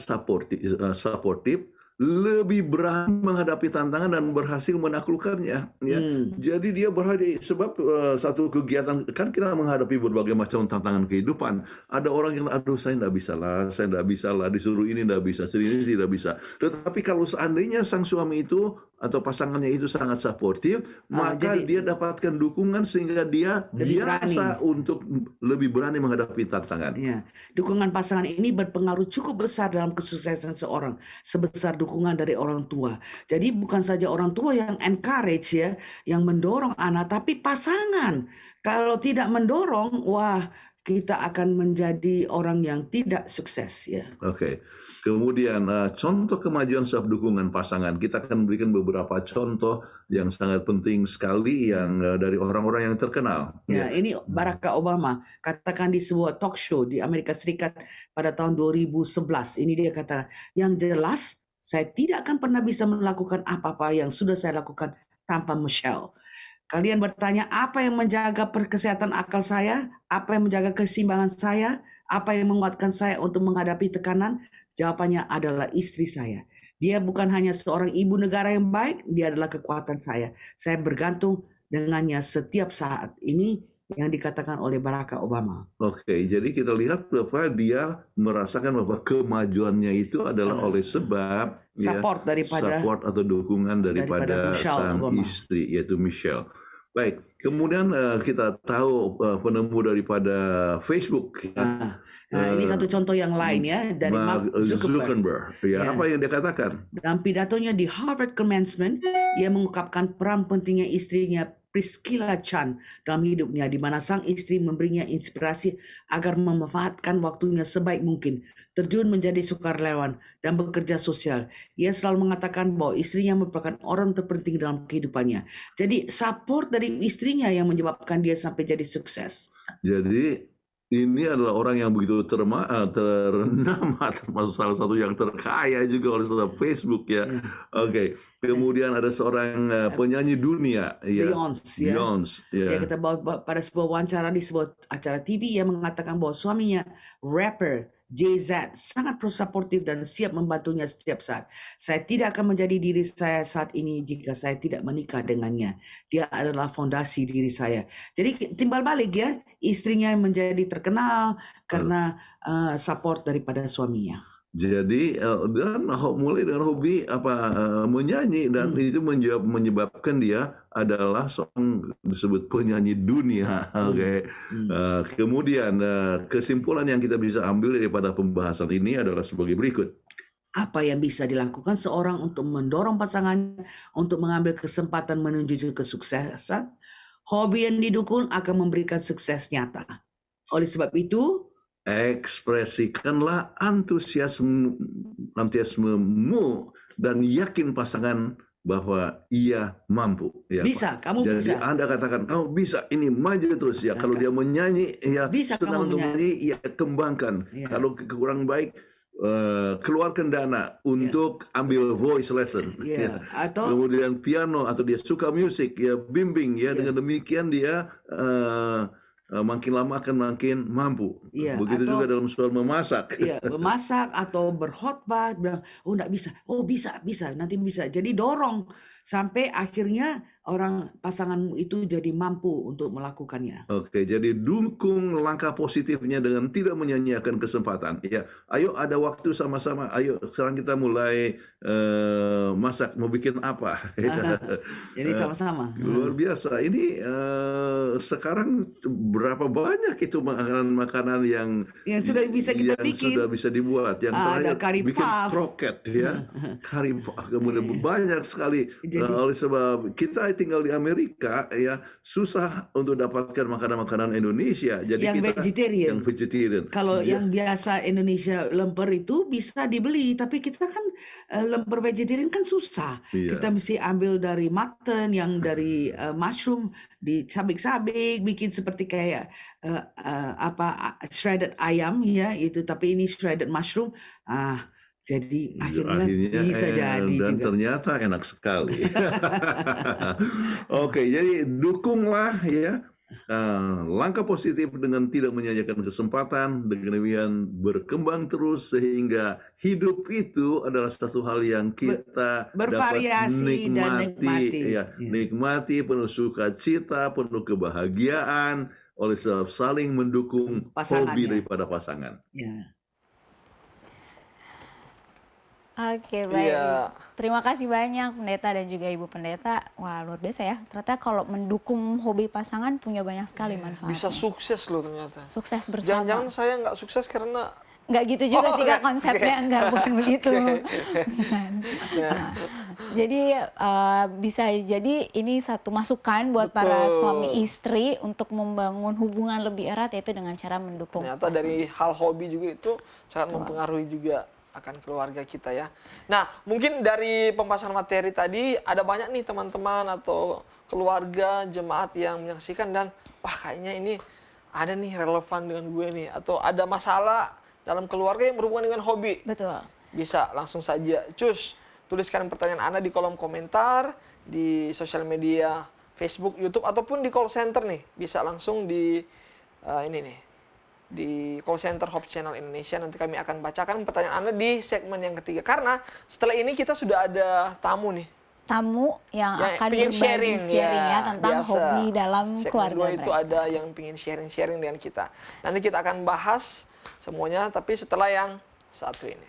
suportif lebih berani menghadapi tantangan dan berhasil menaklukkannya ya. Jadi dia berani sebab satu kegiatan, kan kita menghadapi berbagai macam tantangan kehidupan. Ada orang yang saya tidak bisa lah, disuruh ini tidak bisa, ini tidak bisa. Tetapi kalau seandainya sang suami itu atau pasangannya itu sangat suportif, maka dia dapatkan dukungan sehingga dia biasa untuk lebih berani menghadapi tantangan. Ya, dukungan pasangan ini berpengaruh cukup besar dalam kesuksesan seorang, sebesar dukungan dari orang tua. Jadi bukan saja orang tua yang encourage ya, yang mendorong anak, tapi pasangan. Kalau tidak mendorong, wah, kita akan menjadi orang yang tidak sukses ya. Oke. Kemudian contoh kemajuan sebab dukungan pasangan. Kita akan berikan beberapa contoh yang sangat penting sekali yang dari orang-orang yang terkenal. Ya, ini Barack Obama katakan di sebuah talk show di Amerika Serikat pada tahun 2011. Ini dia kata, yang jelas saya tidak akan pernah bisa melakukan apa-apa yang sudah saya lakukan tanpa Michelle. Kalian bertanya, apa yang menjaga kesehatan akal saya? Apa yang menjaga keseimbangan saya? Apa yang menguatkan saya untuk menghadapi tekanan? Jawabannya adalah istri saya. Dia bukan hanya seorang ibu negara yang baik, dia adalah kekuatan saya. Saya bergantung dengannya setiap saat. Ini yang dikatakan oleh Barack Obama. Oke, jadi kita lihat bahwa dia merasakan bahwa kemajuannya itu adalah oleh sebab support atau dukungan daripada sang Obama. Istri, yaitu Michelle. Baik, kemudian kita tahu penemu daripada Facebook. Ini satu contoh yang lain ya, dari Mark Zuckerberg. Apa yang dia katakan? Dalam pidatonya di Harvard Commencement, ia mengungkapkan peran pentingnya istrinya Priscilla Chan dalam hidupnya, di mana sang istri memberinya inspirasi agar memanfaatkan waktunya sebaik mungkin, terjun menjadi sukarelawan dan bekerja sosial. Ia selalu mengatakan bahwa istrinya merupakan orang terpenting dalam kehidupannya. Jadi support dari istrinya yang menyebabkan dia sampai jadi sukses. Jadi ini adalah orang yang begitu ternama, termasuk salah satu yang terkaya juga oleh saudara Facebook ya. Ya. Oke, kemudian ada seorang penyanyi dunia ya, Beyonce ya. Beyonce Dia ya. kata bahwa pada sebuah wawancara di sebuah acara TV, ia mengatakan bahwa suaminya rapper JZ sangat suportif dan siap membantunya setiap saat. Saya tidak akan menjadi diri saya saat ini jika saya tidak menikah dengannya. Dia adalah fondasi diri saya. Jadi timbal balik ya, istrinya menjadi terkenal karena support daripada suaminya. Jadi dan mulai dengan hobi menyanyi dan itu menyebabkan dia adalah seorang disebut penyanyi dunia. Oke. Kemudian kesimpulan yang kita bisa ambil daripada pembahasan ini adalah sebagai berikut. Apa yang bisa dilakukan seorang untuk mendorong pasangan untuk mengambil kesempatan menuju kesuksesan? Hobi yang didukung akan memberikan sukses nyata. Oleh sebab itu, ekspresikanlah antusiasmemu dan yakin pasangan bahwa ia mampu. Ya, bisa, Pak. kamu Jadi bisa. Anda katakan, kamu bisa, ini maju terus ya. Kalau dia menyanyi, ya Bisa senang kamu untuk menyanyi, ya kembangkan. Ya. Kalau kurang baik, keluarkan dana untuk ambil voice lesson. Ya. Atau kemudian piano, atau dia suka musik, ya bimbing ya. Dengan demikian dia makin lama akan makin mampu. Iya, Begitu atau juga dalam soal memasak. Iya, memasak atau berkhotbah, bilang, oh enggak bisa, oh bisa, nanti bisa. Jadi dorong sampai akhirnya pasanganmu itu jadi mampu untuk melakukannya. Oke, jadi dukung langkah positifnya dengan tidak menyanyiakan kesempatan. Ya, ayo ada waktu sama-sama. Ayo sekarang kita mulai masak. Mau bikin apa? Jadi sama-sama. Luar biasa. Ini sekarang berapa banyak itu makanan-makanan yang sudah bisa kita yang bikin. sudah bisa dibuat. Yang Ada terakhir curry bikin puff. kroket ya, curry puff. Kemudian banyak sekali. Oleh sebab kita tinggal di Amerika ya, susah untuk dapatkan makanan-makanan Indonesia. Jadi Yang kita vegetarian. yang vegetarian. Kalau yang biasa Indonesia lemper itu bisa dibeli, tapi kita kan lemper vegetarian kan susah. Iya. Kita mesti ambil dari mutton, yang dari mushroom, disabik-sabik, bikin seperti kayak shredded ayam ya itu, tapi ini shredded mushroom. Jadi akhirnya bisa jadi dan juga. ternyata enak sekali. Oke, jadi dukunglah ya langkah positif dengan tidak menyanyiakan kesempatan, dengan demikian berkembang terus sehingga hidup itu adalah satu hal yang kita bervariasi dapat dan nikmati. Ya, nikmati, penuh sukacita, penuh kebahagiaan oleh sebab saling mendukung hobi daripada pasangan. Ya. Oke, baik. Iya. Terima kasih banyak Pendeta dan juga Ibu Pendeta. Wah, luar biasa ya. Ternyata kalau mendukung hobi pasangan punya banyak sekali manfaatnya. Bisa sukses loh ternyata. Sukses bersama. Jangan-jangan saya nggak sukses karena nggak gitu juga sih Kak konsepnya, enggak, bukan begitu. Nah, jadi bisa jadi ini satu masukan buat para suami istri untuk membangun hubungan lebih erat, yaitu dengan cara mendukung. Ternyata dari hal hobi juga itu sangat mempengaruhi juga akan keluarga kita ya. Nah, mungkin dari pembahasan materi tadi ada banyak nih teman-teman atau keluarga, jemaat yang menyaksikan dan wah kayaknya ini ada nih relevan dengan gue nih, atau ada masalah dalam keluarga yang berhubungan dengan hobi. Betul. Bisa langsung saja tuliskan pertanyaan Anda di kolom komentar di sosial media Facebook, YouTube ataupun di call center nih. Bisa langsung di ini nih, di call center Hope Channel Indonesia. Nanti kami akan bacakan pertanyaan Anda di segmen yang ketiga. Karena setelah ini kita sudah ada tamu nih. Tamu yang akan pengen berbagi sharing ya tentang biasa. hobi dalam Segmen keluarga 2 itu ada yang pengen sharing-sharing dengan kita. Nanti kita akan bahas semuanya, tapi setelah yang satu ini.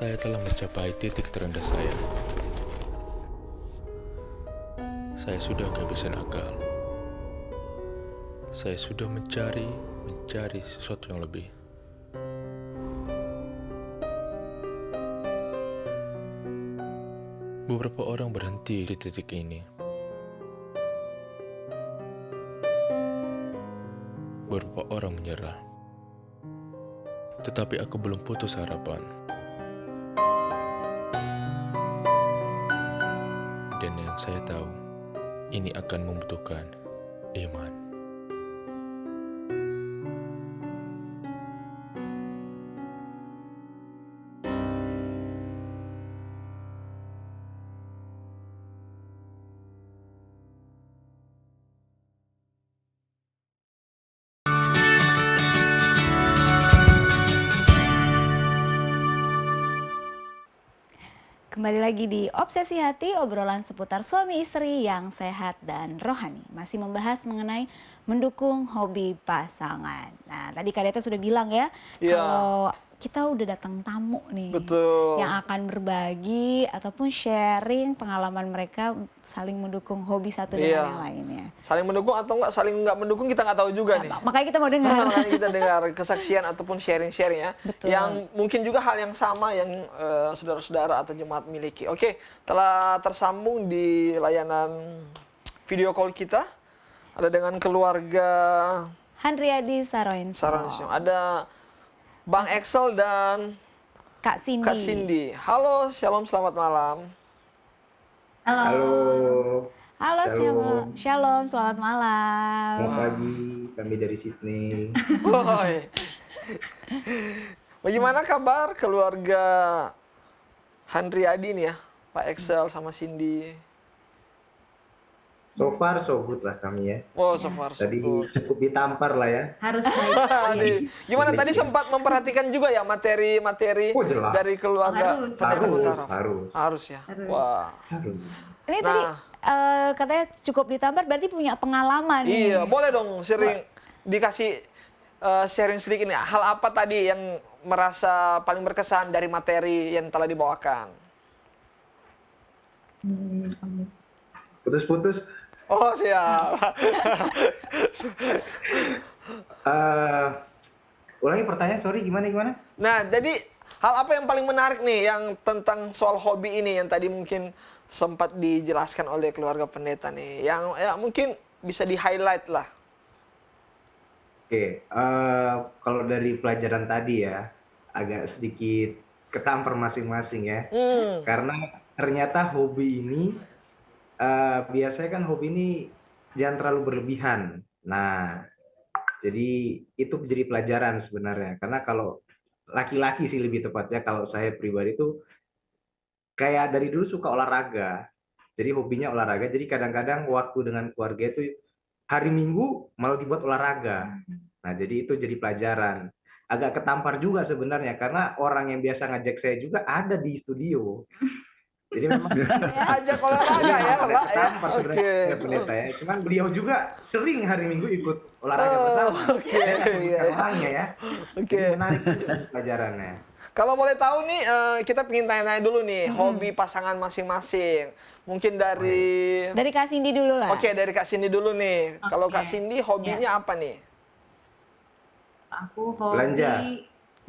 Saya telah mencapai titik terendah saya. Saya sudah kehabisan akal. Saya sudah mencari sesuatu yang lebih. Beberapa orang berhenti di titik ini. Beberapa orang menyerah. Tetapi aku belum putus harapan. Dan yang saya tahu, ini akan membutuhkan iman. Kembali lagi di Obsesi Hati, obrolan seputar suami istri yang sehat dan rohani. Masih membahas mengenai mendukung hobi pasangan. Nah, tadi Kak Deta sudah bilang ya, Iya. kalau kita udah datang tamu nih, Betul. yang akan berbagi ataupun sharing pengalaman mereka saling mendukung hobi satu dengan Iya. yang lainnya. Saling mendukung atau enggak, saling nggak mendukung kita nggak tahu juga nih. Makanya kita mau dengar. Makanya kita dengar kesaksian ataupun sharing-sharing ya. Betul. Yang mungkin juga hal yang sama yang saudara-saudara atau jemaat miliki. Oke, telah tersambung di layanan video call kita. Ada dengan keluarga Handriadi Saroenso, Saransium. Ada Bang Excel dan Kak Cindy. Kak Cindy. Halo, shalom, selamat malam. Halo. Halo, Shalom. shalom, selamat malam. Selamat pagi, kami dari Sydney. Woi. Bagaimana kabar keluarga Handriadi nih ya? Pak Excel sama Cindy. So far so good lah kami ya. Oh, so far so Tadi good. cukup ditampar lah ya. Harus baik. Aduh. Gimana tadi sempat memperhatikan juga ya materi-materi Oh jelas. dari keluarga Harus. Pendeta Harus, Betara? harus, Harus ya. Harus. Wah. harus. Ini tadi katanya cukup ditampar, berarti punya pengalaman nih. Iya, boleh dong sering dikasih sharing sedikit nih. Hal apa tadi yang merasa paling berkesan dari materi yang telah dibawakan? Putus-putus. Oh, siap. Ulangi pertanyaan, sorry gimana? Nah, jadi hal apa yang paling menarik nih yang tentang soal hobi ini yang tadi mungkin sempat dijelaskan oleh keluarga pendeta nih, yang ya mungkin bisa di-highlight lah. Oke, kalau dari pelajaran tadi ya, agak sedikit ketampar masing-masing ya. Karena ternyata hobi ini, biasanya kan hobi ini jangan terlalu berlebihan. Nah, jadi itu menjadi pelajaran sebenarnya. Karena kalau laki-laki sih lebih tepatnya, kalau saya pribadi itu kayak dari dulu suka olahraga. Jadi hobinya olahraga. Jadi kadang-kadang waktu dengan keluarga itu hari Minggu malah dibuat olahraga. Nah, jadi itu jadi pelajaran. Agak ketampar juga sebenarnya karena orang yang biasa ngajak saya juga ada di studio. Jadi memang Ajak olahraga ya, agak Pak ya. ketampar sebenarnya pendeta ya. Cuman beliau juga sering hari Minggu ikut olahraga bersama. Oke, Saya nggak sebutkan iya. orangnya ya. Oke. Jadi menarik juga pelajarannya. Kalau boleh tahu nih, kita pengen tanya-tanya dulu nih, hobi pasangan masing-masing. Mungkin dari Dari Kak Cindy dulu lah. Oke, dari Kak Cindy dulu nih. Kalau Kak Oke. Cindy hobinya apa nih? Aku hobi Belanja.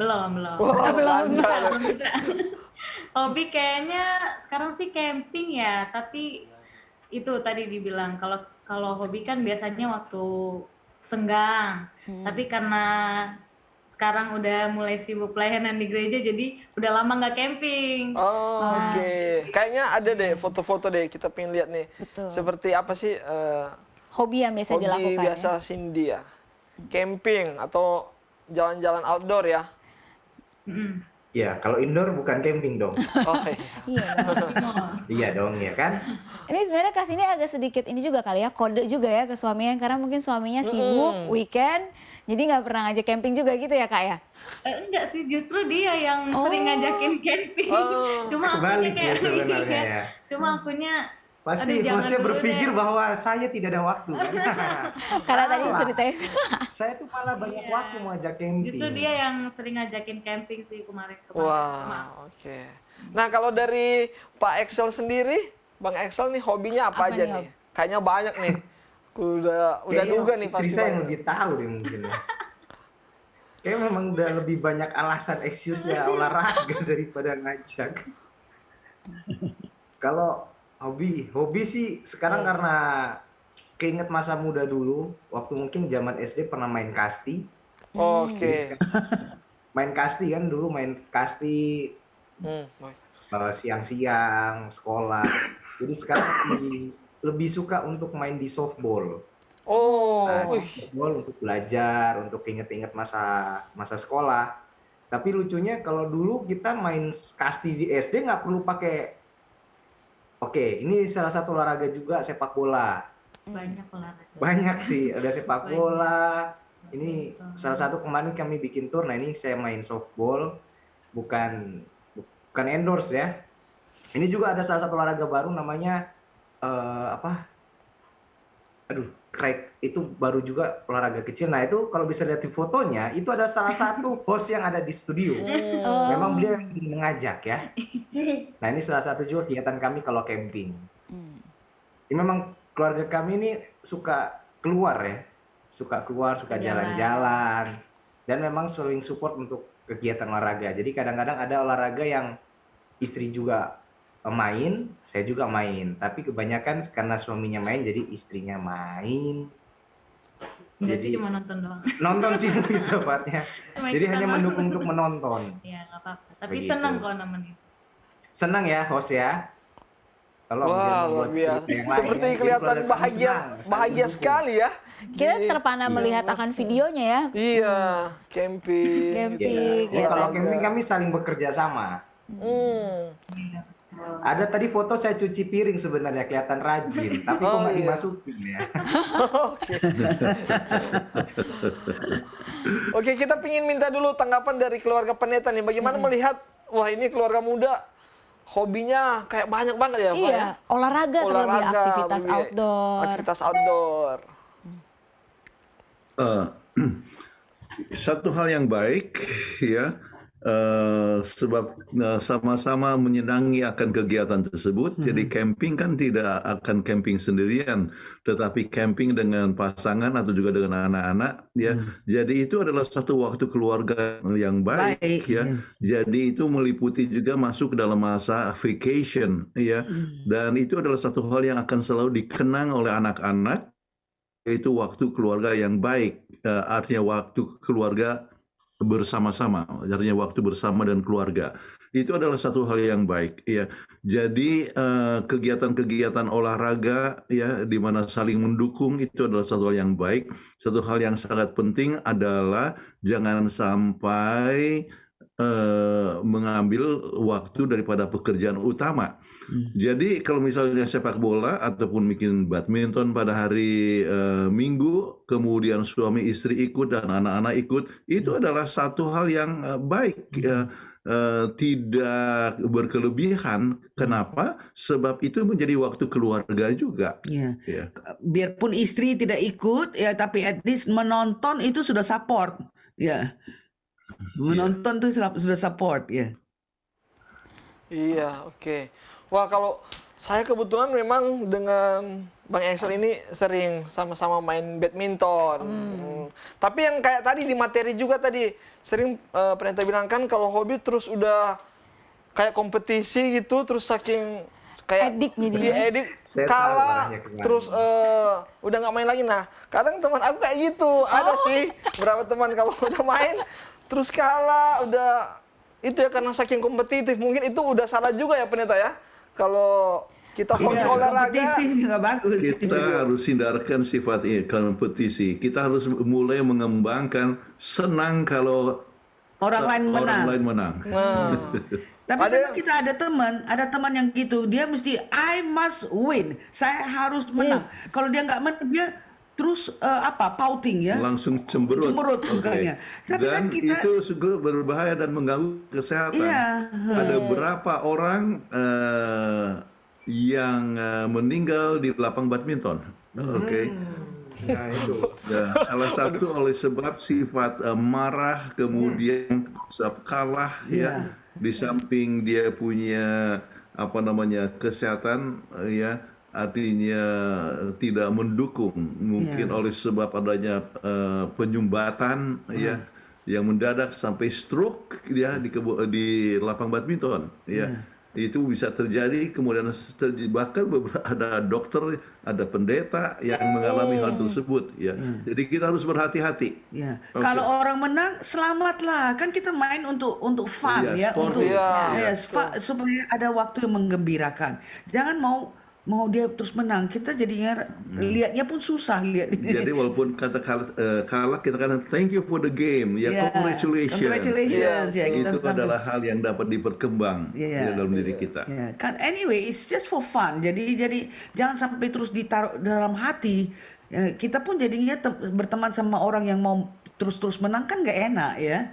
belum. Wah, belum. belanja. Belum bisa. Hobi kayaknya sekarang sih camping ya, tapi itu tadi dibilang kalau hobi kan biasanya waktu senggang. Tapi karena sekarang udah mulai sibuk pelayanan di gereja, jadi udah lama nggak camping. Oh, oke. Kayaknya ada deh foto-foto deh, kita pengen lihat nih. Betul. Seperti apa sih Hobi yang biasa hobi dilakukan. biasa Cindy ya? Camping atau jalan-jalan outdoor ya? Mm-mm. Ya, kalau indoor bukan camping dong. Oh, iya. Iya. Oh. Iya dong, ya kan? Ini sebenarnya Kak Cindy agak sedikit ini juga kali ya, kode juga ya ke suaminya, karena mungkin suaminya sibuk weekend, jadi nggak pernah ngajak camping juga gitu ya Kak ya? Enggak sih, justru dia yang sering ngajakin camping. Oh. Cuma akunya Kebalik ya kayak sebenarnya iya. ya. Cuma akunya Pasti jangan hostnya dulu berpikir deh. bahwa saya tidak ada waktu kan. Karena tadi Salah. ceritanya. Saya tuh malah banyak Iya. waktu mau ajak camping. Justru dia yang sering ngajakin camping sih kemarin. Wah, oke. Nah, kalau dari Pak Excel sendiri, Bang Excel nih hobinya apa Apa aja nih, nih? Kayaknya banyak nih. Udah Kayaknya duga nih istri pasti saya yang banyak. lebih tahu deh mungkin ya. Kayak memang udah lebih banyak alasan excuse-nya olahraga daripada ngajak. Kalau hobi sih sekarang karena keinget masa muda dulu, waktu mungkin zaman SD pernah main kasti. Oke. Main kasti kan dulu main kasti Boy. siang-siang sekolah. Jadi sekarang lebih suka untuk main di softball. Oh, Di softball untuk belajar, untuk inget-inget masa sekolah. Tapi lucunya kalau dulu kita main kasti di SD nggak perlu pakai. Oke, ini salah satu olahraga juga sepak bola. Banyak olahraga. Banyak sih, ada sepak bola. Ini salah satu kemarin kami bikin tour. Nah ini saya main softball, bukan endorse ya. Ini juga ada salah satu olahraga baru namanya crack, itu baru juga olahraga kecil. Nah itu kalau bisa lihat di fotonya, itu ada salah satu host yang ada di studio. Memang beliau yang sering mengajak ya. Nah ini salah satu juga kegiatan kami kalau camping. Ini memang keluarga kami ini suka keluar ya, suka jalan-jalan, dan memang saling support untuk kegiatan olahraga. Jadi kadang-kadang ada olahraga yang istri juga main, saya juga main. Tapi kebanyakan karena suaminya main, jadi istrinya main. Enggak Jadi sih, cuma nonton doang. nonton sih lebih tepatnya. Cuma Jadi ikutan hanya doang. mendukung untuk menonton. Ya nggak apa-apa. Tapi Begitu. senang kok nemenin. Senang ya host ya. Kalau Wah, kemudian luar membuat biasa. cerita yang lain, Seperti jadi kelihatan keluarga kami bahagia senang, saling bahagia mendukung. sekali ya. Kita terpana melihat akan videonya ya. Iya, camping. Camping, Ya, ya kalau kan? camping kami saling bekerja sama. Ada tadi foto saya cuci piring sebenarnya kelihatan rajin, tapi kok nggak iya. dimasukin ya. Oke. Oke, kita pingin minta dulu tanggapan dari keluarga pendeta nih. Bagaimana melihat, wah ini keluarga muda, hobinya kayak banyak banget ya, Pak ya? Iya, olahraga terlebih aktivitas lebih outdoor. Aktivitas outdoor. Satu hal yang baik ya, sebab sama-sama menyenangi akan kegiatan tersebut. Jadi camping kan tidak akan camping sendirian, tetapi camping dengan pasangan atau juga dengan anak-anak ya. Jadi itu adalah satu waktu keluarga yang baik ya. Jadi itu meliputi juga masuk dalam masa vacation ya. Dan itu adalah satu hal yang akan selalu dikenang oleh anak-anak, yaitu waktu keluarga yang baik. Artinya waktu keluarga bersama-sama, artinya waktu bersama dan keluarga. Itu adalah satu hal yang baik ya. Jadi kegiatan-kegiatan olahraga ya di mana saling mendukung itu adalah satu hal yang baik. Satu hal yang sangat penting adalah jangan sampai mengambil waktu daripada pekerjaan utama. Jadi kalau misalnya sepak bola ataupun bikin badminton pada hari Minggu, kemudian suami istri ikut dan anak-anak ikut, itu adalah satu hal yang baik. Tidak berkelebihan. Kenapa? Sebab itu menjadi waktu keluarga juga. Ya. Ya. Biarpun istri tidak ikut, ya tapi at least menonton itu sudah support. Ya. Menonton itu sudah support, ya. Iya, oke. Wah, kalau saya kebetulan memang dengan Bang Excel ini sering sama-sama main badminton. Tapi yang kayak tadi di materi juga tadi, sering pendeta bilang kan kalau hobi terus udah kayak kompetisi gitu, terus saking kayak Edik jadinya. di edik Saya tahu kalah arahnya kemana. terus udah nggak main lagi. Nah kadang teman aku kayak gitu, ada sih berapa teman kalau udah main terus kalah, udah itu ya karena saking kompetitif. Mungkin itu udah salah juga ya pendeta ya, kalau kita hobi Iya, olahraga. kompetisi juga bagus. Kita harus hindarkan sifat kompetisi. Kita harus mulai mengembangkan senang kalau Orang lain menang. orang lain menang. Nah, Tapi Ada- memang kita ada teman yang gitu, dia mesti I must win, saya harus menang. Kalau dia nggak menang, dia terus pouting ya, Langsung cemberut. Cemberut Oke. bukannya. Tapi kan Dan kita- itu juga berbahaya dan mengganggu kesehatan. Iya. Ada berapa orang yang meninggal di lapang badminton. Oke. Nah itu. Ya, salah satu oleh sebab sifat marah, kemudian kalah ya. Di samping dia punya apa namanya kesehatan ya, artinya tidak mendukung, mungkin oleh sebab adanya penyumbatan ya yang mendadak sampai stroke ya di lapang badminton ya. Itu bisa terjadi, kemudian bahkan ada dokter, ada pendeta yang mengalami hal tersebut ya. Jadi kita harus berhati-hati. Ya. Oke. Kalau orang menang, selamatlah. Kan kita main untuk fun Iya, ya, sport, untuk iya. supaya ada waktu yang menggembirakan. Jangan mau dia terus menang, kita jadinya lihatnya pun susah lihat. Jadi walaupun kata kalah, kita katakan thank you for the game, ya congratulations. Congratulations, ya, kita Itu adalah hal yang dapat diperkembang di dalam diri kita. Ya, kan anyway, it's just for fun. Jadi jangan sampai terus ditaruh dalam hati. Ya, kita pun jadinya berteman sama orang yang mau terus menang kan nggak enak ya.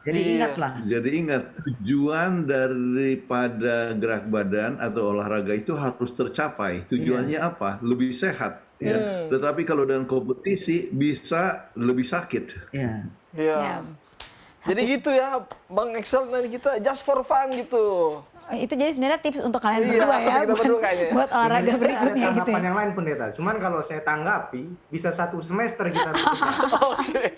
Jadi ingatlah. Jadi ingat, tujuan daripada gerak badan atau olahraga itu harus tercapai. Tujuannya apa? Lebih sehat. Ya. Tetapi kalau dengan kompetisi bisa lebih sakit. Ya. Iya. Jadi gitu ya, Bang Excel dari kita just for fun gitu. Itu jadi sebenarnya tips untuk kalian berdua ya, buat olahraga berikutnya gitu. Ada yang lain pendeta. Cuman kalau saya tanggapi, bisa 1 semester kita Oke.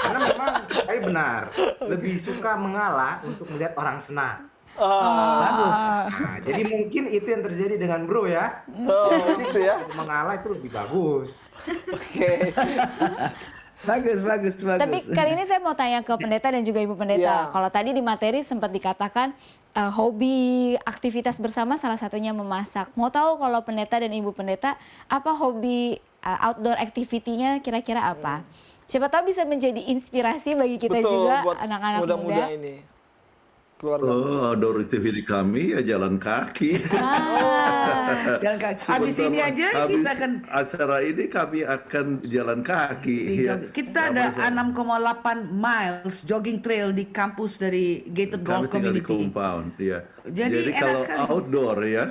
Karena memang saya benar, lebih suka mengalah untuk melihat orang senang. Bagus. Nah, jadi mungkin itu yang terjadi dengan Bro ya. Gitu ya. Mengalah itu lebih bagus. Oke. Bagus. Tapi kali ini saya mau tanya ke pendeta dan juga ibu pendeta. Kalau tadi di materi sempat dikatakan hobi aktivitas bersama salah satunya memasak. Mau tahu kalau pendeta dan ibu pendeta apa hobi outdoor activity-nya kira-kira apa? Siapa tahu bisa menjadi inspirasi bagi kita juga buat anak-anak muda ini. Keluarga. Outdoor activity kami ya jalan kaki. Jalan kaki. Habis ini aja kita akan acara ini kami akan jalan kaki. Ya. Kita ada 6,8 miles jogging trail di kampus dari Gated Golf Community. Community. Di compound, ya. Jadi kalau sekali. outdoor ya,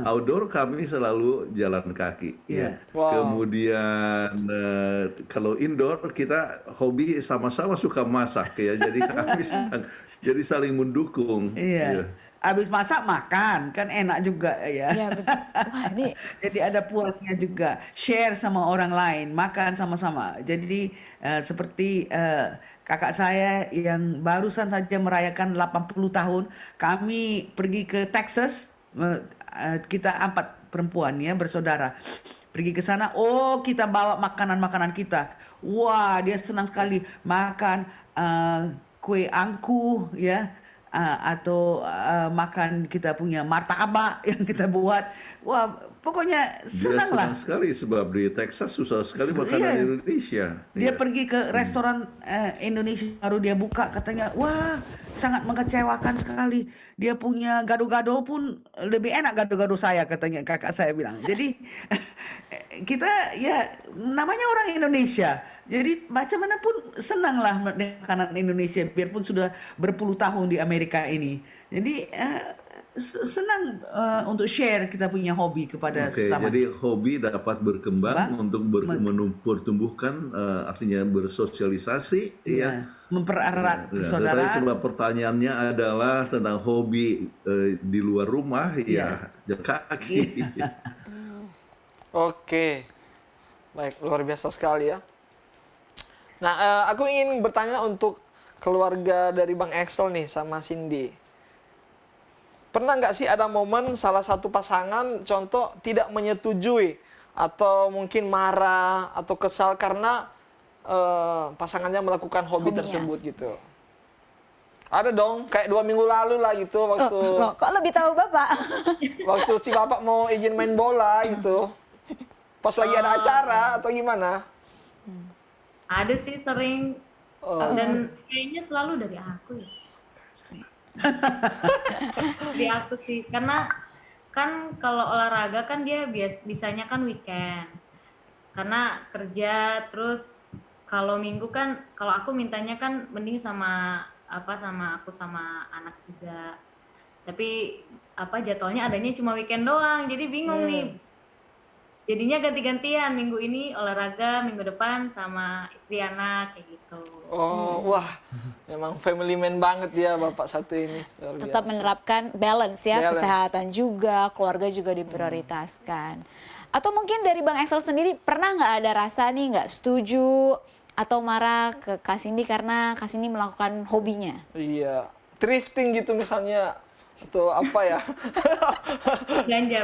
outdoor kami selalu jalan kaki. Ya. Kemudian kalau indoor kita hobi sama-sama suka masak ya. Jadi kami jadi saling mendukung. Iya. Habis masak makan, kan enak juga ya. Iya, betul. Wah, ini jadi ada puasnya juga. Share sama orang lain, makan sama-sama. Jadi seperti kakak saya yang barusan saja merayakan 80 tahun, kami pergi ke Texas, kita 4 perempuan ya, bersaudara. Pergi ke sana, kita bawa makanan-makanan kita. Wah, dia senang sekali makan kue angku ya, atau makan kita punya martabak yang kita buat. Wah, pokoknya senang lah. Senang sekali sebab di Texas susah sekali makanan Indonesia. Dia pergi ke restoran Indonesia baru dia buka, katanya wah sangat mengecewakan sekali. Dia punya gado-gado pun lebih enak gado-gado saya, katanya kakak saya bilang. Jadi kita ya namanya orang Indonesia. Jadi macam mana pun senanglah dengan makanan Indonesia biarpun sudah berpuluh tahun di Amerika ini. Jadi senang untuk share kita punya hobi kepada sesama. Jadi hobi dapat berkembang untuk mempertumbuhkan artinya bersosialisasi ya. Mempererat persaudaraan. Tetapi sebab pertanyaannya adalah tentang hobi di luar rumah ya jalan kaki. Oke. Baik, luar biasa sekali ya. Nah, aku ingin bertanya untuk keluarga dari Bang Excel nih sama Cindy. Pernah nggak sih ada momen salah satu pasangan contoh tidak menyetujui atau mungkin marah atau kesal karena pasangannya melakukan hobi tersebut gitu? Ada dong, kayak 2 minggu lalu lah gitu waktu. Kok lebih tahu Bapak? Waktu si Bapak mau izin main bola gitu. Pas lagi ada acara atau gimana? Ada sih sering, dan kayaknya selalu dari aku ya. Dari aku sih, karena kan kalau olahraga kan dia bisanya kan weekend. Karena kerja terus kalau minggu kan, kalau aku mintanya kan mending sama aku sama anak juga. Tapi jadwalnya adanya cuma weekend doang, jadi bingung nih. Jadinya ganti-gantian, minggu ini olahraga, minggu depan sama istri anak kayak gitu. Oh, wah, memang family man banget dia bapak satu ini. Luar Tetap biasa. menerapkan balance ya, Balance. kesehatan juga, keluarga juga diprioritaskan. Atau mungkin dari Bang Axel sendiri pernah nggak ada rasa nih nggak setuju atau marah ke Kak Cindy karena Kak Cindy melakukan hobinya? Iya, thrifting gitu misalnya atau apa ya? Belanja.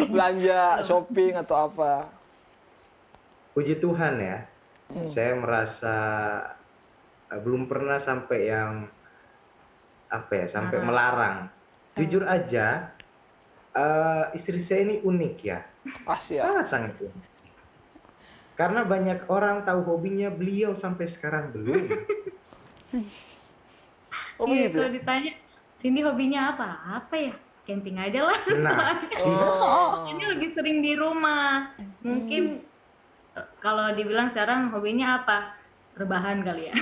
Belanja, shopping atau apa? Puji Tuhan ya, saya merasa belum pernah sampai yang sampai melarang. Jujur aja, istri saya ini unik ya, Pasti ya. sangat-sangat unik. Karena banyak orang tahu hobinya, beliau sampai sekarang belum. Oh Iya, begitu. kalau ditanya, Cindy hobinya apa? Apa ya? Camping aja lah. Nah, Ini lebih sering di rumah. Mungkin kalau dibilang sekarang hobinya apa? Rebahan kali ya.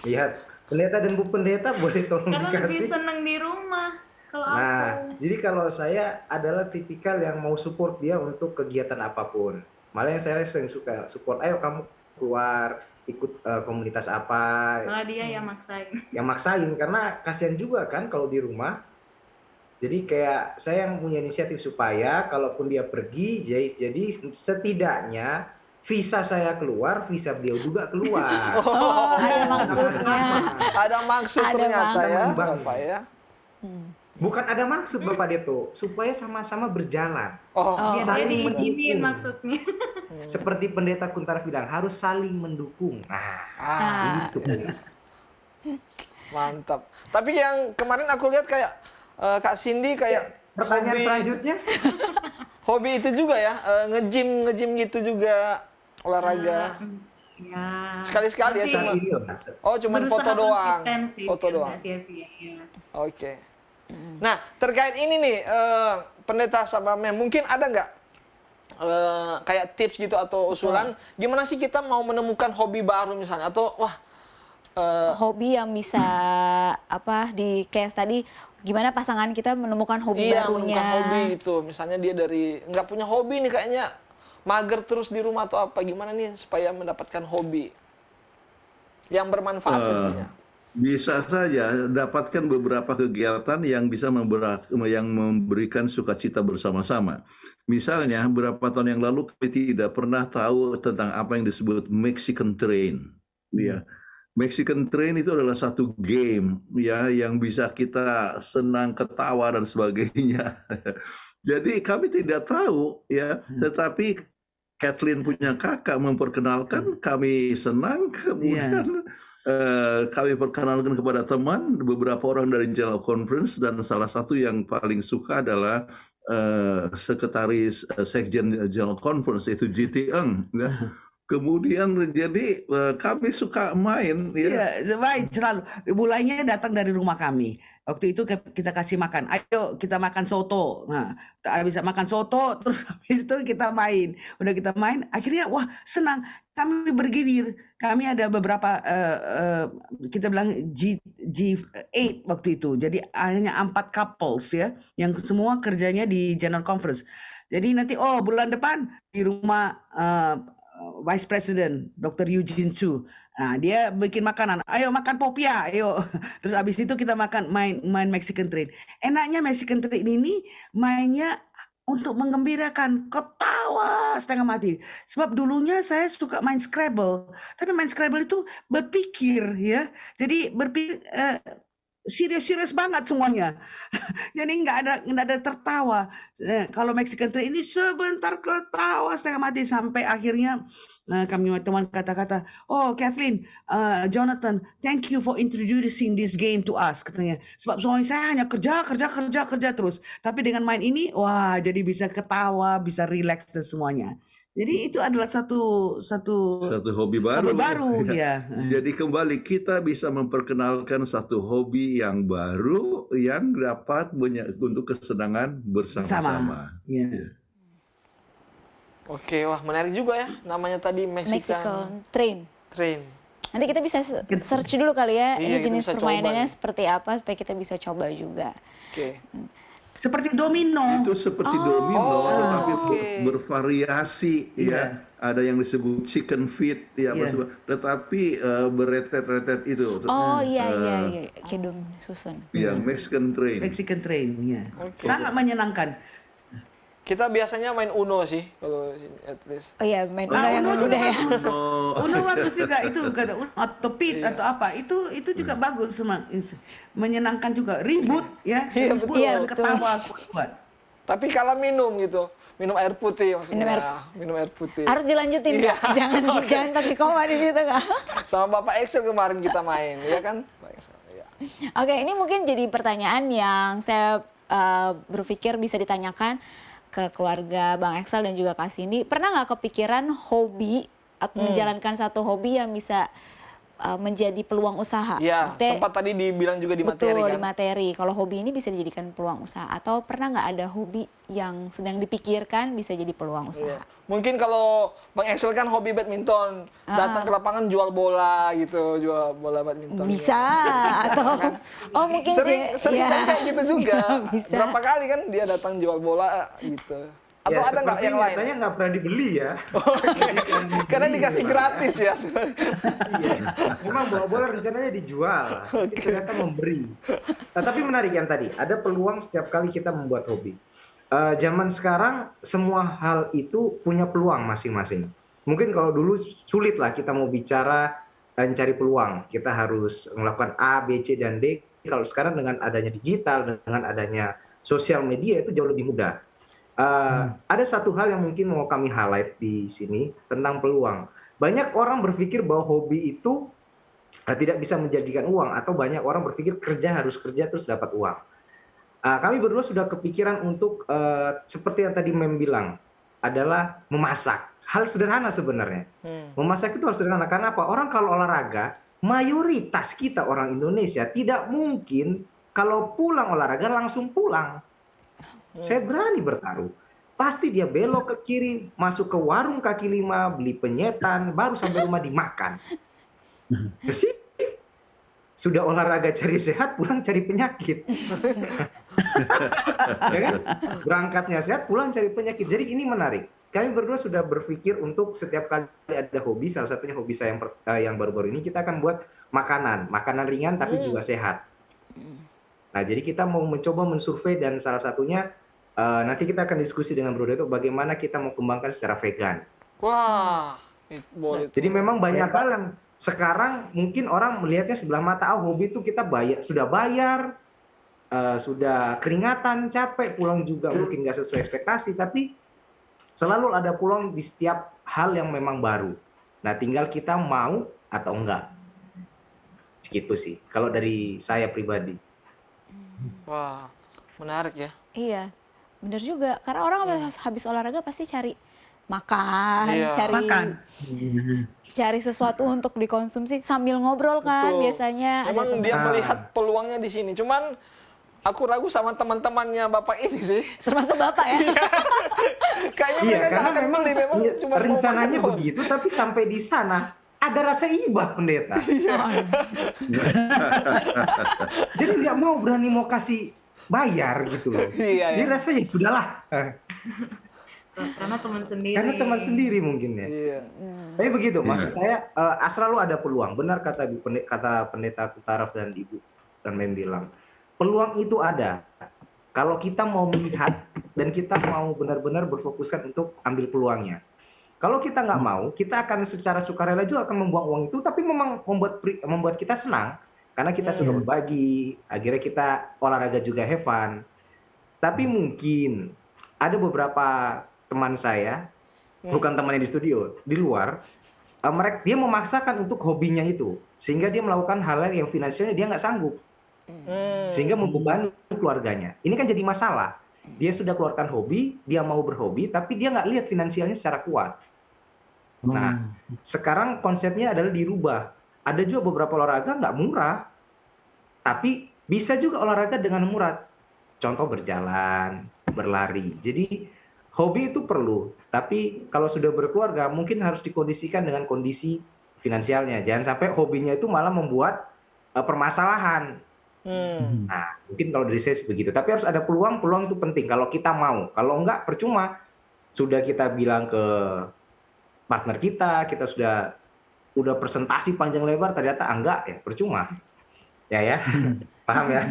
lihat pendeta dan Bu Pendeta boleh tolong Karena lebih dikasih. seneng di rumah. Kalau Nah, jadi kalau saya adalah tipikal yang mau support dia untuk kegiatan apapun. Malah yang saya sering suka support, ayo kamu keluar, ikut komunitas apa. malah dia yang maksain. Yang maksain, karena kasihan juga kan kalau di rumah. Jadi kayak saya yang punya inisiatif supaya kalaupun dia pergi, jadi setidaknya visa saya keluar, visa beliau juga keluar. Oh, ada maksudnya. Ada maksud Ada ternyata ya, maksud. Bapak ya. Bukan ada maksud Bapak Deto, supaya sama-sama berjalan. Oh, Dia saling diizinin mendukung. maksudnya. Seperti Pendeta Kuntar bilang, harus saling mendukung. Nah, itu. mantap. Tapi yang kemarin aku lihat kayak Kak Cindy kayak Pertanyaan hobi, selanjutnya? hobi itu juga ya, nge-gym gitu juga, olahraga. Ya. Sekali-sekali ya Masih cuma. Ini loh, Oh, cuma berusaha foto doang. konsisten sih, Foto biar doang. nggak sia-sia, ya. Oke. Nah, terkait ini nih, Pendeta sama Mem, mungkin ada nggak kayak tips gitu atau usulan, gimana sih kita mau menemukan hobi baru misalnya, atau wah, Hobi yang bisa kayak tadi gimana pasangan kita menemukan hobi iya, barunya. menemukan hobi itu, misalnya dia dari nggak punya hobi nih kayaknya mager terus di rumah atau apa, gimana nih supaya mendapatkan hobi yang bermanfaat tentunya. Bisa saja dapatkan beberapa kegiatan yang bisa memberikan sukacita bersama-sama. Misalnya, beberapa tahun yang lalu kami tidak pernah tahu tentang apa yang disebut Mexican Train. Ya, Mexican Train itu adalah satu game ya yang bisa kita senang, ketawa dan sebagainya. Jadi kami tidak tahu ya, tetapi Kathleen punya kakak memperkenalkan, kami senang, kemudian kami perkenalkan kepada teman, beberapa orang dari General Conference, dan salah satu yang paling suka adalah sekretaris Sekjen General Conference, itu GT Eng. Ya. Kemudian jadi kami suka main. Ya. Iya, baik selalu. Mulainya datang dari rumah kami. Waktu itu kita kasih makan. Ayo kita makan soto. Nah, bisa makan soto, terus habis itu kita main. Udah kita main, akhirnya wah senang. Kami bergilir. Kami ada beberapa kita bilang G8 waktu itu. Jadi hanya 4 couples ya, yang semua kerjanya di General Conference. Jadi nanti bulan depan di rumah Vice President Dr. Eugene Su. Nah, dia bikin makanan. Ayo makan popia, ayo. Terus abis itu kita main Mexican Train. Enaknya Mexican Train ini mainnya untuk menggembirakan, ketawa setengah mati. Sebab dulunya saya suka main Scrabble, tapi main Scrabble itu berpikir ya. Jadi berpikir serius banget semuanya. Jadi nggak ada tertawa. Kalau Mexican Train ini sebentar ketawa setengah mati sampai akhirnya kami teman kata-kata, oh Kathleen, Jonathan, thank you for introducing this game to us, katanya. Sebab suami saya hanya kerja terus. Tapi dengan main ini, wah jadi bisa ketawa, bisa relax dan semuanya. Jadi itu adalah satu hobi baru. Ya. Jadi kembali kita bisa memperkenalkan satu hobi yang baru yang dapat untuk kesenangan bersama-sama. Ya. Oke, wah menarik juga ya, namanya tadi Mexican Train. Nanti kita bisa search dulu kali ya, Iya, ini kita jenis bisa coba permainannya nih. seperti apa supaya kita bisa coba juga. Oke. Seperti domino. Itu seperti Oh. domino, tetapi oke. bervariasi ya. Ada yang disebut chicken feet, ya, Iya. tetapi beretet-retet itu. Oh iya, kayak domino susun. Ya, Mexican train. Mexican train, ya. Oke. Sangat menyenangkan. Kita biasanya main Uno sih kalau at least. Oh iya, main Uno Ah, yang Uno juga muda ya. bagus. Oh, Uno bagus juga itu kata Uno atau pit Iya. atau apa itu juga bagus semang menyenangkan juga ribut ya Iya, ribut betul. dan Iya, ketawa kuat. Tapi kalau minum gitu, minum air putih maksudnya. Minum Minum air putih. Harus dilanjutin Iya. Kak. Jangan pakai koma di situ Kak. Sama Bapak Excel kemarin kita main, ya kan? Pak Excel, ya. Oke, ini mungkin jadi pertanyaan yang saya berpikir bisa ditanyakan ke keluarga Bang Excel dan juga Kak Cindy. Pernah nggak kepikiran hobi atau menjalankan satu hobi yang bisa menjadi peluang usaha? Ya, Maksudnya, sempat tadi dibilang juga di materi betul, kan. di materi. Kalau hobi ini bisa dijadikan peluang usaha. Atau pernah nggak ada hobi yang sedang dipikirkan bisa jadi peluang usaha? Iya. Mungkin kalau Bang Excel kan hobi badminton, datang ke lapangan jual bola gitu, jual bola badminton. Bisa, atau oh mungkin Sering ya. kan kayak gitu juga. Bisa. Berapa kali kan dia datang jual bola gitu. Atau Ya, ada nggak seperti yang lain? nyatanya nggak pernah dibeli ya. Karena dikasih gratis ya. Iya. Memang bawa bola rencananya dijual, tapi ternyata memberi. Nah, tapi menarik yang tadi, ada peluang setiap kali kita membuat hobi. Zaman sekarang semua hal itu punya peluang masing-masing. Mungkin kalau dulu sulit lah kita mau bicara dan cari peluang, kita harus melakukan A, B, C, dan D. Kalau sekarang dengan adanya digital, dengan adanya sosial media itu jauh lebih mudah. Ada satu hal yang mungkin mau kami highlight di sini tentang peluang. Banyak orang berpikir bahwa hobi itu tidak bisa menjadikan uang, atau banyak orang berpikir harus kerja terus dapat uang. Kami berdua sudah kepikiran untuk seperti yang tadi Mem bilang, adalah memasak. Hal sederhana sebenarnya. Memasak itu hal sederhana karena apa? Orang kalau olahraga, mayoritas kita orang Indonesia tidak mungkin kalau pulang olahraga langsung pulang. Saya berani bertaruh. Pasti dia belok ke kiri, masuk ke warung kaki lima, beli penyetan, baru sampai rumah dimakan. Sih, sudah olahraga cari sehat, pulang cari penyakit. Ya kan? Berangkatnya sehat, pulang cari penyakit. Jadi ini menarik. Kami berdua sudah berpikir untuk setiap kali ada hobi, salah satunya hobi saya yang baru-baru ini, kita akan buat makanan ringan tapi juga sehat. Nah, jadi kita mau mencoba mensurvei dan salah satunya nanti kita akan diskusi dengan Bro Deto bagaimana kita mau kembangkan secara vegan. Wah, boleh. Jadi memang banyak hal yang sekarang mungkin orang melihatnya sebelah mata, hobi itu kita sudah bayar, sudah keringatan, capek, pulang juga mungkin nggak sesuai ekspektasi, tapi selalu ada peluang di setiap hal yang memang baru. Nah, tinggal kita mau atau enggak. Segitu sih, kalau dari saya pribadi. Wah, menarik ya. Iya, bener juga. Karena orang habis olahraga pasti cari makan, Iya. cari sesuatu untuk dikonsumsi sambil ngobrol kan Betul. biasanya. Memang ada dia teman. melihat peluangnya di sini. Cuman aku ragu sama teman-temannya Bapak ini sih. Termasuk Bapak ya. Kayaknya Iya, mereka nggak karena akan memang beli, memang cuma mau rencananya makan doang. begitu, tapi sampai di sana ada rasa ibah pendeta. Jadi nggak mau kasih bayar gitu loh. Iya, Jadi iya. rasanya sudahlah. Karena teman sendiri. Karena teman sendiri mungkin ya. Iya. Tapi begitu, maksud saya selalu ada peluang. Benar kata pendeta Kutaraf dan Ibu dan Mem bilang, peluang itu ada. Kalau kita mau melihat dan kita mau benar-benar berfokuskan untuk ambil peluangnya. Kalau kita nggak mau, kita akan secara sukarela juga akan membuang uang itu, tapi memang membuat kita senang karena kita sudah berbagi. Akhirnya kita olahraga juga have fun. Tapi mungkin ada beberapa teman saya, bukan teman yang di studio, di luar, dia memaksakan untuk hobinya itu, sehingga dia melakukan hal yang finansialnya dia nggak sanggup, sehingga membebani keluarganya. Ini kan jadi masalah. Dia sudah keluarkan hobi, dia mau berhobi, tapi dia nggak lihat finansialnya secara kuat. Nah, sekarang konsepnya adalah dirubah. Ada juga beberapa olahraga nggak murah, tapi bisa juga olahraga dengan murah. Contoh berjalan, berlari. Jadi hobi itu perlu, tapi kalau sudah berkeluarga mungkin harus dikondisikan dengan kondisi finansialnya. Jangan sampai hobinya itu malah membuat permasalahan. Nah, mungkin kalau dari saya begitu. Tapi harus ada peluang itu penting kalau kita mau. Kalau enggak, percuma. Sudah kita bilang ke partner kita udah presentasi panjang lebar, ternyata enggak, ya percuma. Ya. Paham ya?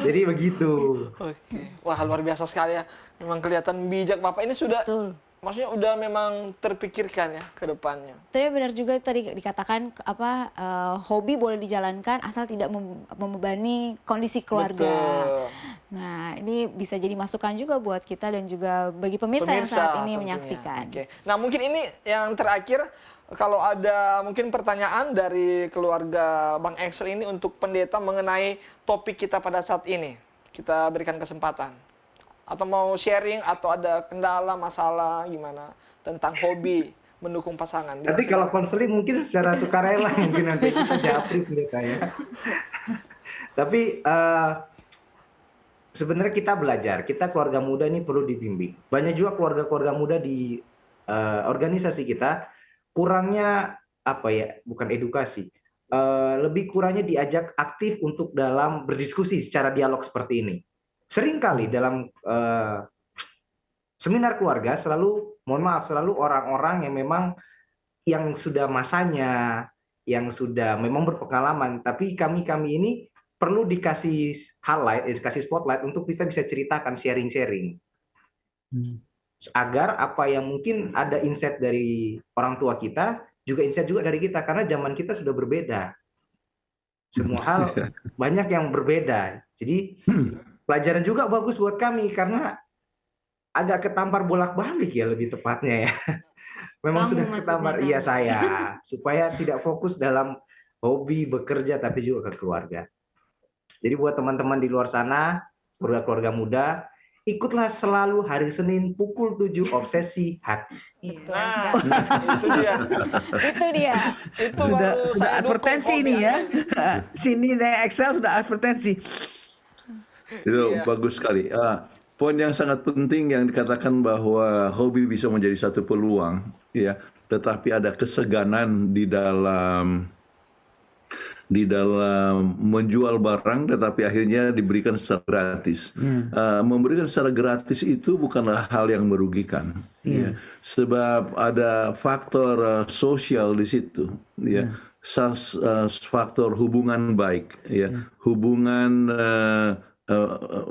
Jadi begitu. Oke. Wah, luar biasa sekali ya. Memang kelihatan bijak Bapak ini sudah, Betul. maksudnya udah memang terpikirkan ya ke depannya. Tapi benar juga tadi dikatakan hobi boleh dijalankan asal tidak membebani kondisi keluarga. Betul. Nah, ini bisa jadi masukan juga buat kita dan juga bagi pemirsa yang saat ini tentunya. menyaksikan. Oke. Nah, mungkin ini yang terakhir, kalau ada mungkin pertanyaan dari keluarga Bang Excel ini untuk pendeta mengenai topik kita pada saat ini. Kita berikan kesempatan. Atau mau sharing atau ada kendala, masalah gimana tentang hobi mendukung pasangan. Nanti kalau konseling mungkin secara sukarela mungkin nanti kita japri pendeta ya. Tapi sebenarnya kita belajar, kita keluarga muda ini perlu dibimbing. Banyak juga keluarga-keluarga muda di organisasi kita kurangnya bukan edukasi, lebih kurangnya diajak aktif untuk dalam berdiskusi secara dialog seperti ini. Seringkali dalam seminar keluarga selalu orang-orang yang memang yang sudah masanya, yang sudah memang berpengalaman, tapi kami ini perlu dikasih dikasih spotlight untuk bisa ceritakan, sharing-sharing. Agar apa yang mungkin ada insight dari orang tua kita, juga insight juga dari kita, karena zaman kita sudah berbeda. Semua hal banyak yang berbeda. Jadi pelajaran juga bagus buat kami, karena agak ketampar bolak-balik ya lebih tepatnya ya. Memang sudah ketampar, iya saya, supaya tidak fokus dalam hobi, bekerja, tapi juga ke keluarga. Jadi buat teman-teman di luar sana, keluarga muda, ikutlah selalu hari Senin pukul 7 obsesi hati. Nah, itu dia. Itu dia. Itu Sudah baru saya advertensi dukung ini hobi ya. Anda. Sini dari Excel sudah advertensi. Itu Iya. bagus sekali. Poin yang sangat penting yang dikatakan bahwa hobi bisa menjadi satu peluang, ya, tetapi ada keseganan di dalam menjual barang, tetapi akhirnya diberikan secara gratis. Memberikan secara gratis itu bukanlah hal yang merugikan, ya, sebab ada faktor sosial di situ, ya, faktor hubungan baik, ya, hubungan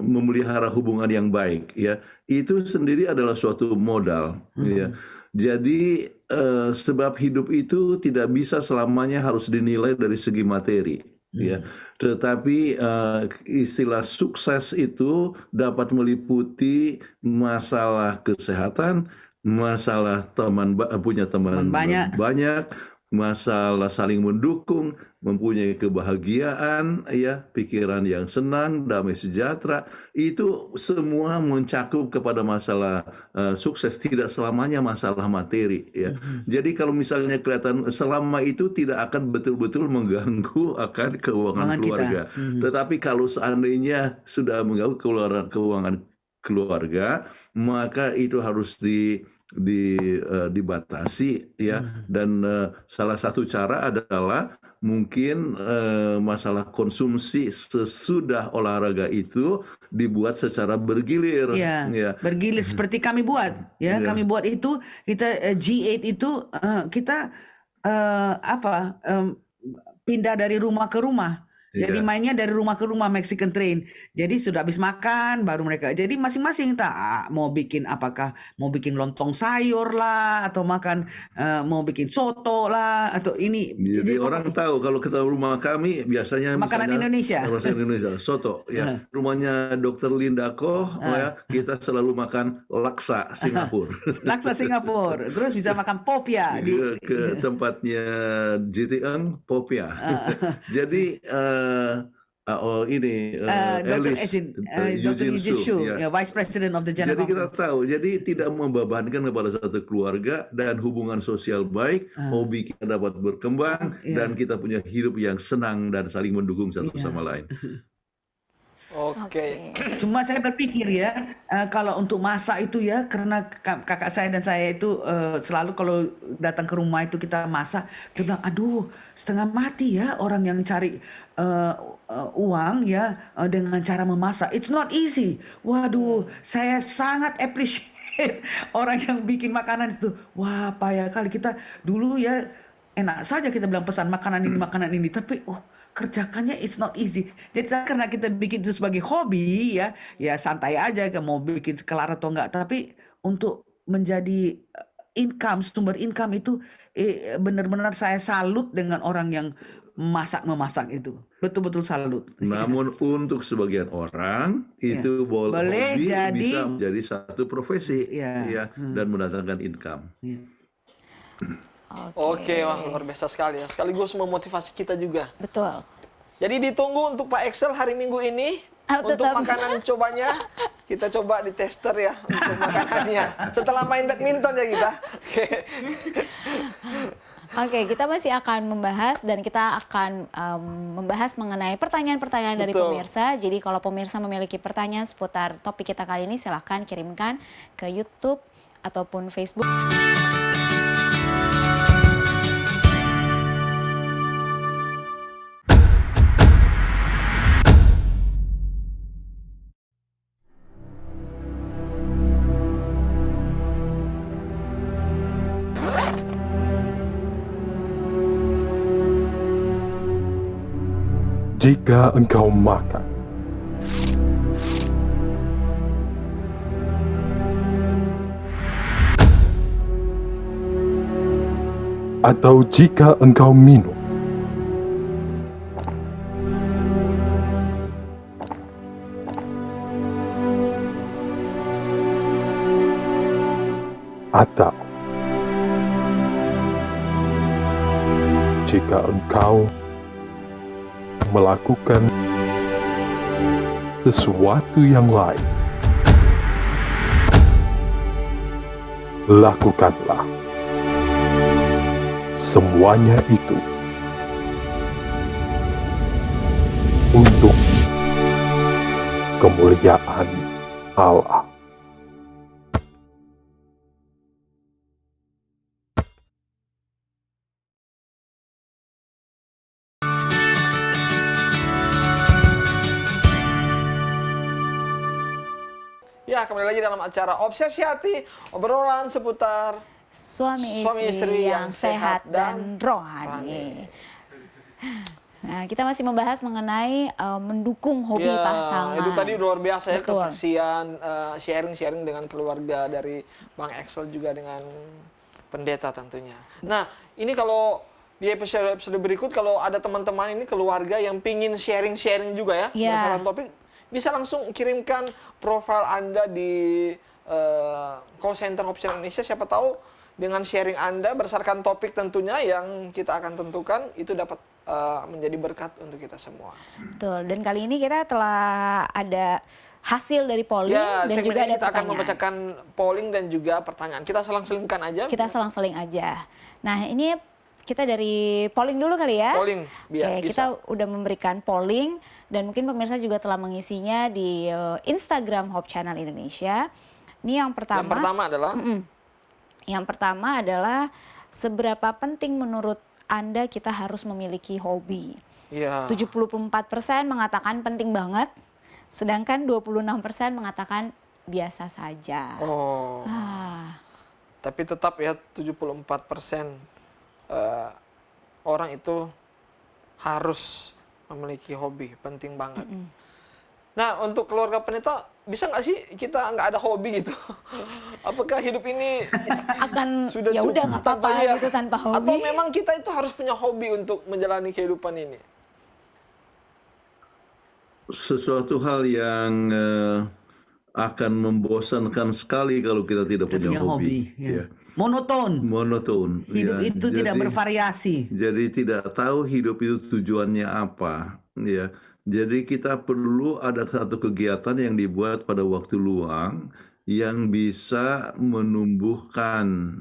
memelihara hubungan yang baik, ya, itu sendiri adalah suatu modal, ya. Jadi sebab hidup itu tidak bisa selamanya harus dinilai dari segi materi, ya, tetapi istilah sukses itu dapat meliputi masalah kesehatan, masalah punya teman banyak, masalah saling mendukung, mempunyai kebahagiaan, ya, pikiran yang senang, damai sejahtera, itu semua mencakup kepada masalah sukses, tidak selamanya masalah materi, ya. Jadi kalau misalnya kelihatan selama itu tidak akan betul-betul mengganggu akan keuangan keluarga. Tetapi kalau seandainya sudah mengganggu keuangan keluarga, maka itu harus dibatasi, ya, dan salah satu cara adalah mungkin masalah konsumsi sesudah olahraga itu dibuat secara bergilir, ya. Bergilir seperti kami buat, ya, kami buat itu kita G8 itu kita pindah dari rumah ke rumah. Jadi mainnya dari rumah ke rumah, Mexican train. Jadi sudah habis makan baru mereka. Jadi masing-masing mau bikin lontong sayur lah, atau mau bikin soto lah, atau ini. Jadi orang tahu kalau kita rumah kami biasanya makanan Indonesia. Soto, ya. Rumahnya Dr. Linda Koh, ya, kita selalu makan laksa Singapura. Laksa Singapura. Terus bisa makan popia ke tempatnya JT Eng, popia. Jadi Dr. Eugene Shu, Vice President of the General Jadi kita Conference. tahu, jadi tidak membebankan kepada satu keluarga, dan hubungan sosial baik, hobi kita dapat berkembang, dan kita punya hidup yang senang dan saling mendukung satu sama lain. Oke. Cuma saya berpikir ya, kalau untuk masak itu ya, karena kakak saya dan saya itu selalu kalau datang ke rumah itu kita masak, kita bilang, aduh setengah mati ya orang yang cari uang ya dengan cara memasak. It's not easy. Waduh, saya sangat appreciate orang yang bikin makanan itu. Wah, payah kali kita dulu ya enak saja kita bilang pesan makanan ini, tapi kerjakannya it's not easy. Jadi karena kita bikin itu sebagai hobi ya, ya santai aja mau bikin kelar atau enggak. Tapi untuk menjadi sumber income itu benar-benar saya salut dengan orang yang memasak itu. Betul-betul salut. Namun untuk sebagian orang itu Boleh hobi jadi- bisa menjadi satu profesi Ya. dan mendatangkan income. Ya. Oke, wah luar biasa sekali ya. Sekaligus memotivasi kita juga. Betul. Jadi ditunggu untuk Pak Excel hari Minggu ini. Untuk Tetap. makanan cobanya, kita coba di tester ya untuk makanannya. Setelah main badminton ya kita. Oke. Oke, kita masih akan membahas dan kita akan membahas mengenai pertanyaan-pertanyaan dari Betul. pemirsa. Jadi kalau pemirsa memiliki pertanyaan seputar topik kita kali ini, silahkan kirimkan ke YouTube ataupun Facebook. Jika engkau makan, atau jika engkau minum, atau jika engkau melakukan sesuatu yang lain, lakukanlah semuanya itu untuk kemuliaan Allah. Ya, kembali lagi dalam acara Obsesi Hati, obrolan seputar Suami istri yang sehat dan rohani. Nah, kita masih membahas mengenai mendukung hobi pasangan. Itu tadi luar biasa ya, Betul. kesaksian, sharing-sharing dengan keluarga dari Bang Excel juga dengan pendeta tentunya. Nah, ini kalau di episode berikut kalau ada teman-teman ini keluarga yang pingin sharing-sharing juga ya, Iya. masalah topik, bisa langsung kirimkan profil Anda di call center Hope Channel Indonesia. Siapa tahu dengan sharing Anda berdasarkan topik tentunya yang kita akan tentukan, itu dapat menjadi berkat untuk kita semua. Betul. Dan kali ini kita telah ada hasil dari polling Ya, dan segmen juga ini ada kita akan pertanyaan. membacakan polling dan juga pertanyaan. Kita selang-selingkan aja. Kita selang-seling aja. Nah, ini kita dari polling dulu kali ya. Polling, biar Oke, bisa. kita udah memberikan polling dan mungkin pemirsa juga telah mengisinya di Instagram Hope Channel Indonesia. Ini yang pertama. Yang pertama adalah Yang pertama adalah seberapa penting menurut Anda kita harus memiliki hobi. ya, 74% mengatakan penting banget, sedangkan 26% mengatakan biasa saja. oh, tapi tetap ya 74% orang itu harus memiliki hobi, penting banget. Nah, untuk keluarga pendeta, bisa nggak sih kita nggak ada hobi gitu? Apakah hidup ini Akan sudah ya udah nggak apa-apa tanpa- gitu tanpa Atau hobi. memang kita itu harus punya hobi untuk menjalani kehidupan ini? Sesuatu hal yang akan membosankan sekali kalau kita tidak punya hobi. Ya. Monoton. Monoton. Hidup ya. itu tidak Jadi- bervariasi. Jadi tidak tahu hidup itu tujuannya apa, ya. Jadi kita perlu ada satu kegiatan yang dibuat pada waktu luang yang bisa menumbuhkan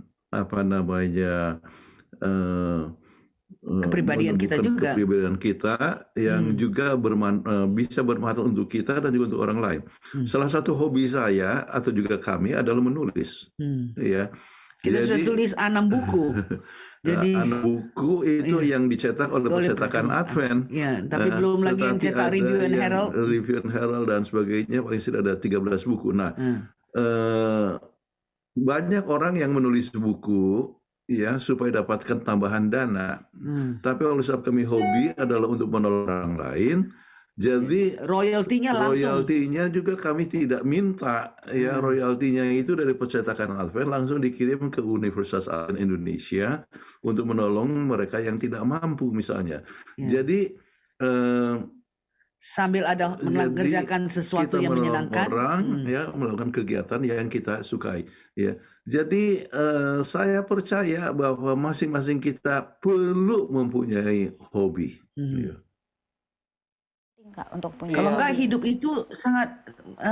kepribadian kita juga. Kepribadian kita yang juga bisa bermanfaat untuk kita dan juga untuk orang lain. Salah satu hobi saya atau juga kami adalah menulis. Ya. Kita sudah tulis 6 buku. Jadi 6 buku itu yang dicetak oleh percetakan Advent. Ya, tapi belum lagi yang cetak Review and Herald. Review and Herald dan sebagainya, paling tidak ada 13 buku. Nah, banyak orang yang menulis buku ya supaya dapatkan tambahan dana. Tapi kalau sebab kami hobi adalah untuk menolong orang lain. Jadi royaltinya langsung. Royaltinya juga kami tidak minta ya, royaltinya itu dari percetakan Advent langsung dikirim ke Universitas Advent Indonesia untuk menolong mereka yang tidak mampu misalnya. Jadi sambil ada mengerjakan sesuatu yang menyenangkan, orang ya melakukan kegiatan yang kita sukai ya. Jadi saya percaya bahwa masing-masing kita perlu mempunyai hobi. Ya. Untuk punya. Kalau enggak hidup itu sangat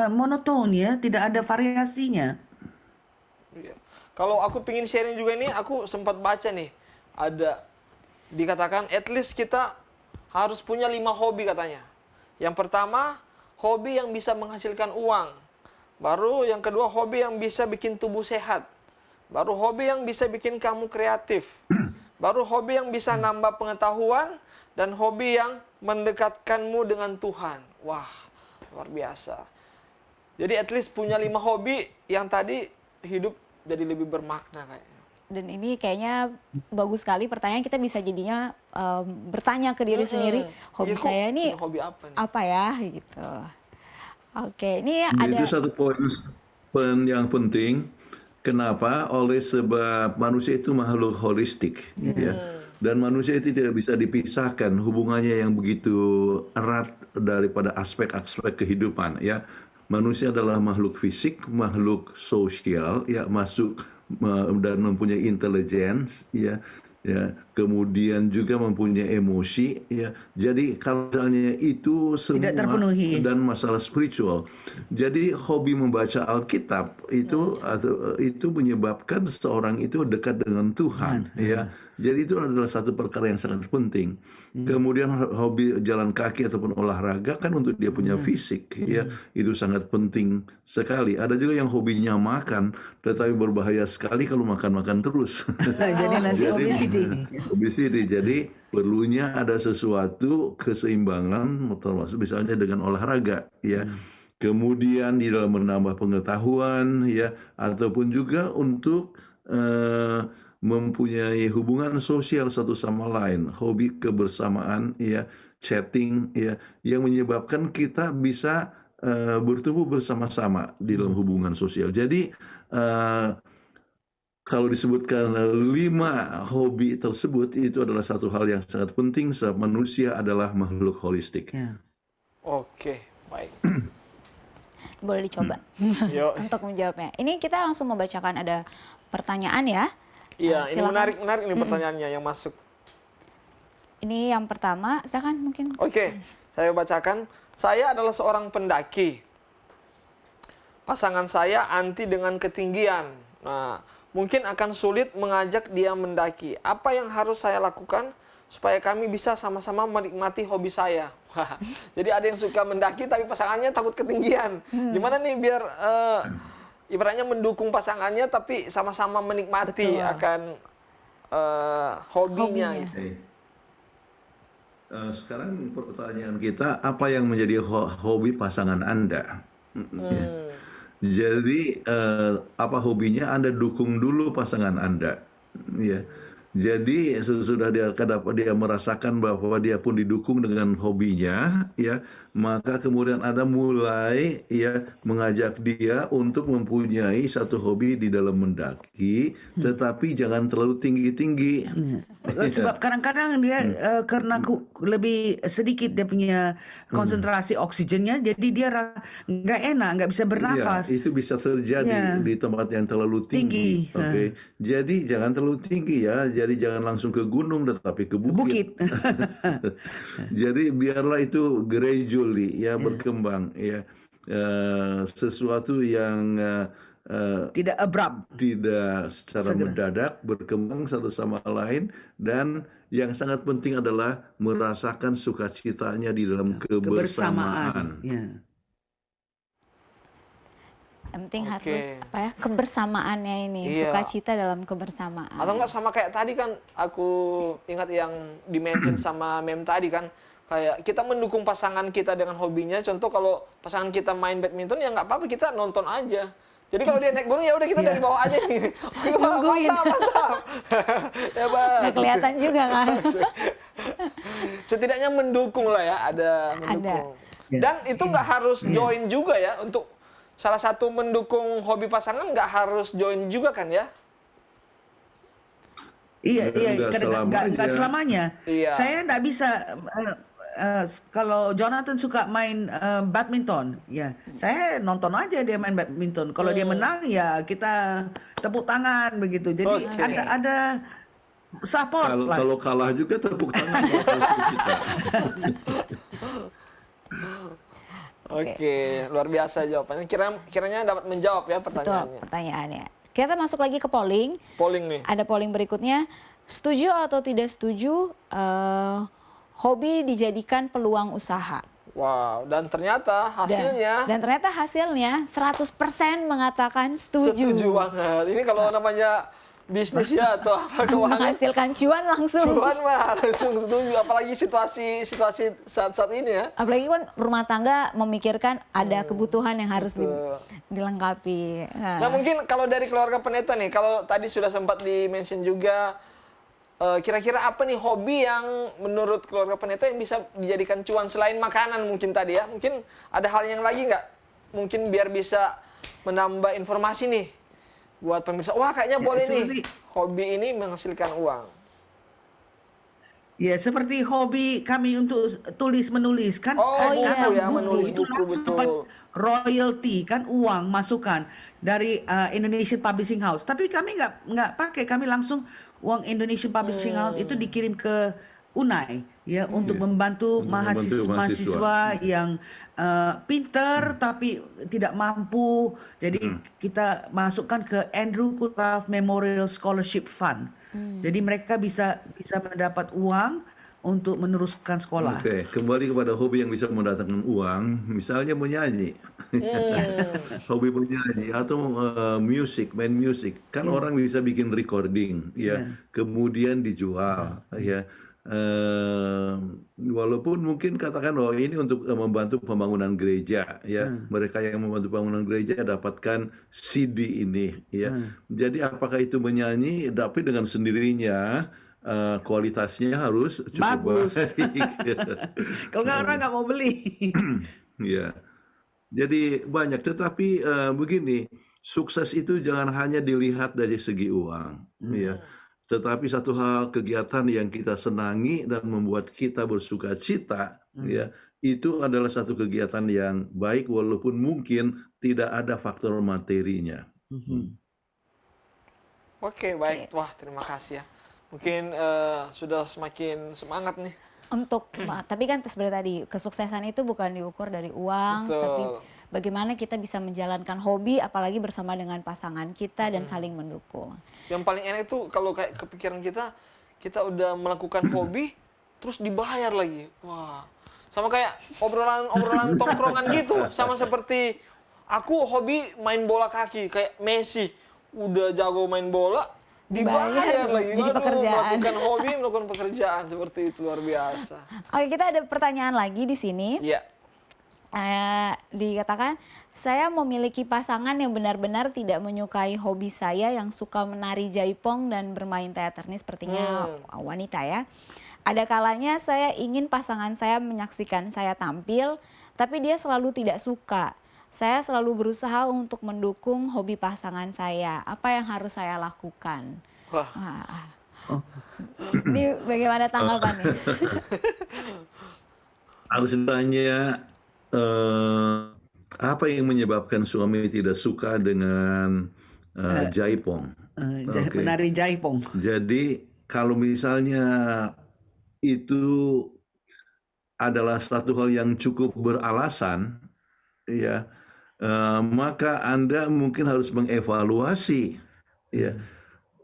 monoton ya, tidak ada variasinya. Iya. Kalau aku pingin sharing juga nih, aku sempat baca nih, ada dikatakan at least kita harus punya 5 hobi katanya. Yang pertama, hobi yang bisa menghasilkan uang. Baru yang kedua, hobi yang bisa bikin tubuh sehat. Baru hobi yang bisa bikin kamu kreatif. Baru hobi yang bisa nambah pengetahuan. Dan hobi yang mendekatkanmu dengan Tuhan. Wah, luar biasa. Jadi at least punya 5 hobi yang tadi hidup jadi lebih bermakna kayaknya. Dan ini kayaknya bagus sekali pertanyaan, kita bisa jadinya bertanya ke diri sendiri, hobi saya ini hobi apa nih? Apa ya gitu. Oke, ini ada itu satu poin yang penting. Kenapa? Oleh sebab manusia itu makhluk holistik ya. Dan manusia itu tidak bisa dipisahkan hubungannya yang begitu erat daripada aspek-aspek kehidupan ya. Manusia adalah makhluk fisik, makhluk sosial ya, masuk dan mempunyai intelligence ya. Ya, kemudian juga mempunyai emosi ya. Jadi kalau misalnya itu semua tidak terpenuhi dan masalah spiritual. Jadi hobi membaca Alkitab itu menyebabkan seseorang itu dekat dengan Tuhan ya. Jadi itu adalah satu perkara yang sangat penting. Kemudian hobi jalan kaki ataupun olahraga kan untuk dia punya fisik ya, itu sangat penting sekali. Ada juga yang hobinya makan, tetapi berbahaya sekali kalau makan-makan terus. Jadi nanti obesity. Jadi perlunya ada sesuatu keseimbangan, termasuk misalnya dengan olahraga ya. Kemudian di dalam menambah pengetahuan ya, ataupun juga untuk mempunyai hubungan sosial satu sama lain, hobi kebersamaan ya, chatting ya, yang menyebabkan kita bisa bertumbuh bersama-sama di dalam hubungan sosial. Jadi kalau disebutkan 5 hobi tersebut, itu adalah satu hal yang sangat penting sebab manusia adalah makhluk holistik. Oke, baik. Boleh dicoba untuk menjawabnya. Ini kita langsung membacakan ada pertanyaan ya. Iya, ini menarik ini pertanyaannya yang masuk. Ini yang pertama, silakan mungkin. Oke, saya bacakan. Saya adalah seorang pendaki. Pasangan saya anti dengan ketinggian. Nah, mungkin akan sulit mengajak dia mendaki. Apa yang harus saya lakukan supaya kami bisa sama-sama menikmati hobi saya? Jadi ada yang suka mendaki tapi pasangannya takut ketinggian. Gimana nih biar ibaratnya mendukung pasangannya tapi sama-sama menikmati akan hobinya. Gitu. Sekarang pertanyaan kita, apa yang menjadi hobi pasangan Anda? Jadi apa hobinya, Anda dukung dulu pasangan Anda. Ya. Jadi sesudah dia merasakan bahwa dia pun didukung dengan hobinya, ya, maka kemudian Anda mulai ya mengajak dia untuk mempunyai satu hobi di dalam mendaki, tetapi jangan terlalu tinggi-tinggi. Sebab kadang-kadang dia karena lebih sedikit dia punya konsentrasi oksigennya, jadi dia nggak enak, nggak bisa bernafas. Ya, itu bisa terjadi di tempat yang terlalu tinggi. Oke, jadi jangan terlalu tinggi ya. Jadi jangan langsung ke gunung, tetapi ke bukit. Jadi biarlah itu gradually ya berkembang ya, sesuatu yang Tidak abrupt. tidak secara Segera. mendadak berkembang satu sama lain, dan yang sangat penting adalah merasakan sukacitanya di dalam kebersamaan. Ya. Yang penting Oke. harus apa ya, kebersamaannya ini, Iya. sukacita dalam kebersamaan. Atau enggak sama kayak tadi kan, aku ingat yang dimention sama mem tadi kan, kayak kita mendukung pasangan kita dengan hobinya. Contoh kalau pasangan kita main badminton ya nggak apa-apa, kita nonton aja. Jadi kalau dia naik gunung ya udah kita dari bawah aja nih. Nungguin. Mantap. Hebat. Nggak kelihatan juga kan. Setidaknya mendukung lah ya, ada mendukung. Ya. Dan itu nggak harus join juga ya, untuk salah satu mendukung hobi pasangan nggak harus join juga kan ya? Iya, Nggak nggak selamanya. Iya. Saya nggak bisa kalau Jonathan suka main badminton, ya saya nonton aja dia main badminton. Kalau dia menang ya kita tepuk tangan begitu. Jadi Oke. ada support lah. Kalau kalah juga tepuk tangan buat musuh kita. Oke, luar biasa jawabannya. Kiranya dapat menjawab ya Betul pertanyaannya. pertanyaannya. Kita masuk lagi ke polling. Polling nih. Ada polling berikutnya. Setuju atau tidak setuju hobi dijadikan peluang usaha? Wow, dan ternyata hasilnya Dan ternyata hasilnya 100% mengatakan setuju. setuju banget. Ini kalau namanya bisnis ya atau apa keuangan, Menghasilkan cuan langsung. cuan mah langsung setuju. Apalagi situasi saat ini ya. Apalagi kan rumah tangga memikirkan ada kebutuhan yang harus Betul. dilengkapi. Nah mungkin kalau dari keluarga pendeta nih, kalau tadi sudah sempat di-mention juga, kira-kira apa nih hobi yang menurut keluarga pendeta yang bisa dijadikan cuan selain makanan mungkin tadi ya? Mungkin ada hal yang lagi nggak? Mungkin biar bisa menambah informasi nih buat pemirsa. Wah kayaknya boleh nih hobi ini menghasilkan uang. Ya, seperti hobi kami untuk tulis menulis kan. Oh iya, Atau ya, menulis itu buku, langsung betul. dapat royalty kan, uang masukan dari Indonesian Publishing House. Tapi kami nggak pakai, kami langsung uang Indonesian Publishing House itu dikirim ke UNAI ya untuk membantu Untuk membantu mahasiswa yang pinter tapi tidak mampu. Jadi kita masukkan ke Andrew Craft Memorial Scholarship Fund. Jadi mereka bisa mendapat uang untuk meneruskan sekolah. Oke, kembali kepada hobi yang bisa mendatangkan uang, misalnya menyanyi. Hobi menyanyi atau main musik. Kan orang bisa bikin recording, ya, kemudian dijual, ya. Walaupun mungkin katakan oh ini untuk membantu pembangunan gereja, ya. Mereka yang membantu pembangunan gereja dapatkan CD ini, ya. Jadi apakah itu menyanyi? Tapi dengan sendirinya kualitasnya harus cukup Bagus. baik. Kalau nggak orang nggak mau beli. Ya, jadi banyak. Tetapi begini, sukses itu jangan hanya dilihat dari segi uang, ya. Tetapi satu hal kegiatan yang kita senangi dan membuat kita bersukacita, ya, itu adalah satu kegiatan yang baik walaupun mungkin tidak ada faktor materinya. Oke, baik. Wah, terima kasih ya. Mungkin sudah semakin semangat nih. Tapi kan seperti tadi, kesuksesan itu bukan diukur dari uang, Betul. tapi bagaimana kita bisa menjalankan hobi, apalagi bersama dengan pasangan kita dan saling mendukung. Yang paling enak itu kalau kayak kepikiran kita udah melakukan hobi, terus dibayar lagi. Wah, sama kayak obrolan tongkrongan gitu. Sama seperti aku hobi main bola kaki, kayak Messi. Udah jago main bola, dibayar lagi. Jadi pekerjaan. Melakukan hobi, melakukan pekerjaan. Seperti itu, luar biasa. Oke, kita ada pertanyaan lagi di sini. Iya. Dikatakan, saya memiliki pasangan yang benar-benar tidak menyukai hobi saya yang suka menari jaipong dan bermain teater. Ini sepertinya wanita ya. Ada kalanya saya ingin pasangan saya menyaksikan saya tampil, tapi dia selalu tidak suka. Saya selalu berusaha untuk mendukung hobi pasangan saya. Apa yang harus saya lakukan? Wah. Ini bagaimana tanggapannya? Harus ditanya apa yang menyebabkan suami tidak suka dengan jaipong. Oke. Menari jaipong. Jadi kalau misalnya itu adalah satu hal yang cukup beralasan, ya, maka Anda mungkin harus mengevaluasi ya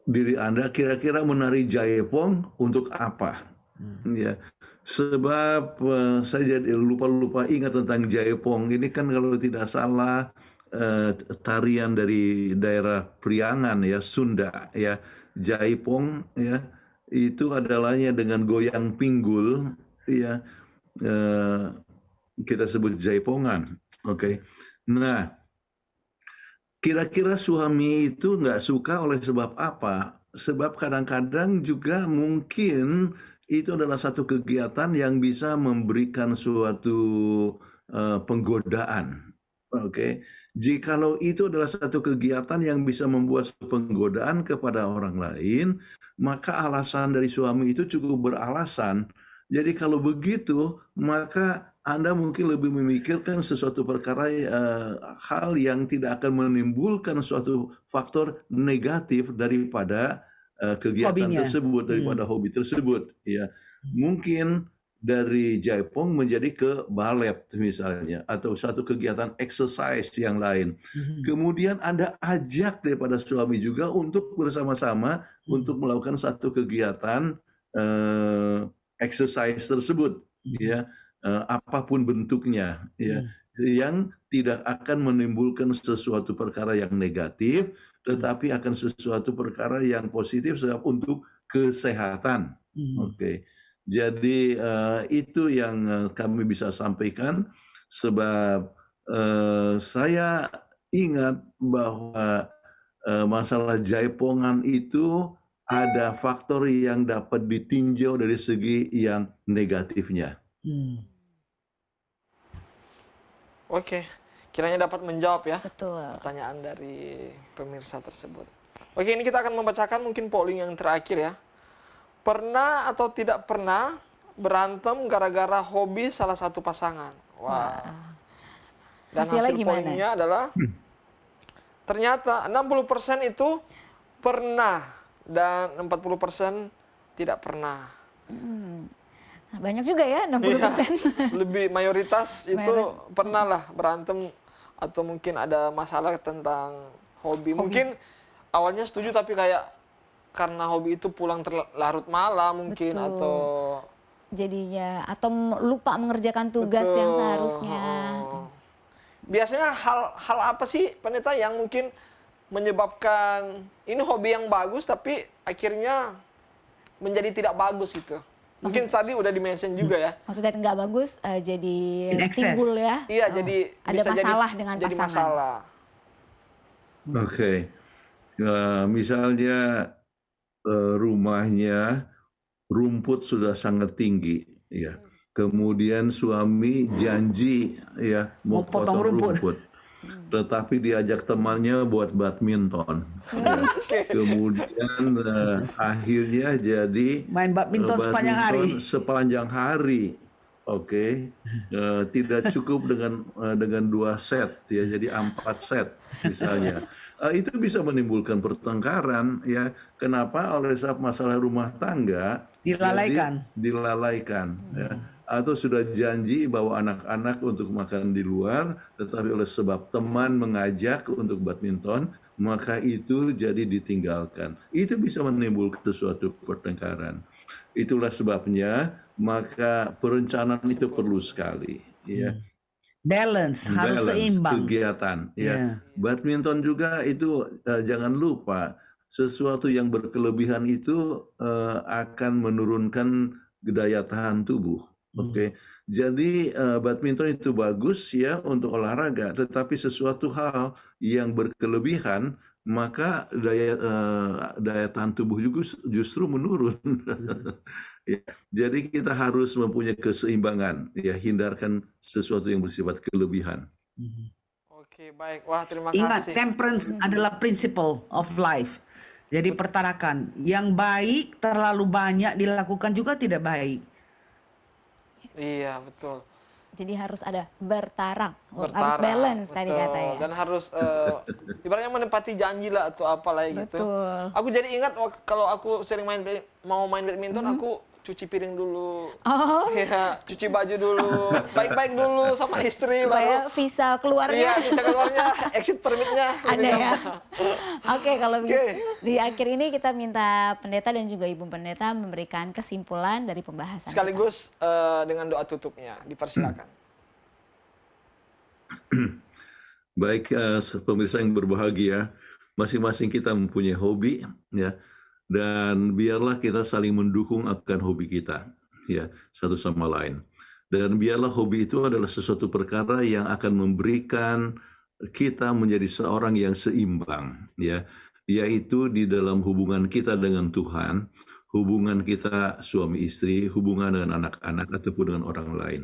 diri Anda, kira-kira menari jaipong untuk apa? Ya, sebab saya jadi lupa ingat tentang jaipong. Ini kan kalau tidak salah tarian dari daerah Priangan ya, Sunda ya. Jaipong ya, itu adalahnya dengan goyang pinggul ya, kita sebut jaipongan. Oke. Nah, kira-kira suami itu nggak suka oleh sebab apa? Sebab kadang-kadang juga mungkin itu adalah satu kegiatan yang bisa memberikan suatu penggodaan. Oke, jikalau itu adalah satu kegiatan yang bisa membuat penggodaan kepada orang lain, maka alasan dari suami itu cukup beralasan. Jadi kalau begitu, maka Anda mungkin lebih memikirkan sesuatu perkara hal yang tidak akan menimbulkan suatu faktor negatif daripada kegiatan Hobinya. tersebut, daripada hobi tersebut. Ya, mungkin dari jaipong menjadi ke balet misalnya, atau satu kegiatan exercise yang lain. Kemudian Anda ajak daripada suami juga untuk bersama-sama untuk melakukan satu kegiatan exercise tersebut, ya, apapun bentuknya, ya, yang tidak akan menimbulkan sesuatu perkara yang negatif, tetapi akan sesuatu perkara yang positif sebab untuk kesehatan. Oke. Jadi itu yang kami bisa sampaikan, sebab saya ingat bahwa masalah jaipongan itu ada faktor yang dapat ditinjau dari segi yang negatifnya. Oke, kiranya dapat menjawab ya Betul. pertanyaan dari pemirsa tersebut. Oke, ini kita akan membacakan mungkin polling yang terakhir ya. Pernah atau tidak pernah berantem gara-gara hobi salah satu pasangan? Wah. Dan Hasilnya hasil gimana? pollingnya adalah ternyata 60% itu pernah dan 40% tidak pernah. Nah, banyak juga ya 60%. Lebih mayoritas itu pernah lah berantem atau mungkin ada masalah tentang hobi. Mungkin awalnya setuju tapi kayak karena hobi itu pulang larut malam mungkin. Betul. Atau jadinya atau lupa mengerjakan tugas yang seharusnya. Biasanya hal apa sih pendeta yang mungkin menyebabkan ini hobi yang bagus tapi akhirnya menjadi tidak bagus gitu? Mungkin tadi udah di-mention juga ya. Maksudnya nggak bagus, jadi timbul ya. Iya, jadi ada bisa masalah dengan jadi pasangan. masalah. Oke. Misalnya rumahnya rumput sudah sangat tinggi, ya. Kemudian suami janji ya mau potong rumput. Tetapi diajak temannya buat badminton. Ya. Kemudian akhirnya jadi main badminton sepanjang hari. Oke. Tidak cukup dengan 2 set ya, jadi 4 set misalnya. Itu bisa menimbulkan pertengkaran ya. Kenapa? Oleh sebab masalah rumah tangga dilalaikan ya. Atau sudah janji bawa anak-anak untuk makan di luar, tetapi oleh sebab teman mengajak untuk badminton, maka itu jadi ditinggalkan. Itu bisa menimbulkan sesuatu pertengkaran. Itulah sebabnya maka perencanaan itu perlu sekali ya. Balance harus seimbang kegiatan ya. Badminton juga itu jangan lupa, sesuatu yang berkelebihan itu akan menurunkan daya tahan tubuh. Oke. Jadi badminton itu bagus ya untuk olahraga, tetapi sesuatu hal yang berkelebihan maka daya tahan tubuh juga justru menurun. Ya, jadi kita harus mempunyai keseimbangan, ya, hindarkan sesuatu yang bersifat kelebihan. Oke, baik. Wah, terima kasih. Ingat, temperance adalah principle of life. Jadi pertarakan, yang baik terlalu banyak dilakukan juga tidak baik. Iya, betul. Jadi harus ada bertarang. Harus balance betul. Tadi katanya. Dan harus ibaratnya menepati janji lah atau apalah gitu. Betul. Aku jadi ingat kalau aku sering mau main badminton, aku cuci piring dulu. Oh, Ya, cuci baju dulu, baik-baik dulu sama istri supaya baru. visa keluarnya Iya, bisa keluarnya, exit permitnya. ada ya. Oke, kalau begitu Oke. di akhir ini kita minta pendeta dan juga ibu pendeta memberikan kesimpulan dari pembahasan kita. Sekaligus dengan doa tutupnya, dipersilakan. Baik, pemirsa yang berbahagia, masing-masing kita mempunyai hobi, ya, dan biarlah kita saling mendukung akan hobi kita, ya, satu sama lain. Dan biarlah hobi itu adalah sesuatu perkara yang akan memberikan kita menjadi seorang yang seimbang, ya, yaitu di dalam hubungan kita dengan Tuhan, hubungan kita suami istri, hubungan dengan anak-anak ataupun dengan orang lain.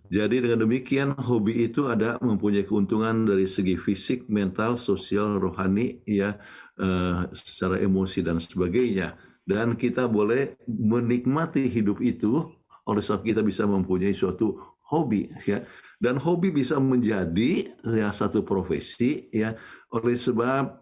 Jadi dengan demikian hobi itu ada mempunyai keuntungan dari segi fisik, mental, sosial, rohani, ya, secara emosi dan sebagainya. Dan kita boleh menikmati hidup itu oleh sebab kita bisa mempunyai suatu hobi, ya. Dan hobi bisa menjadi ya satu profesi, ya, oleh sebab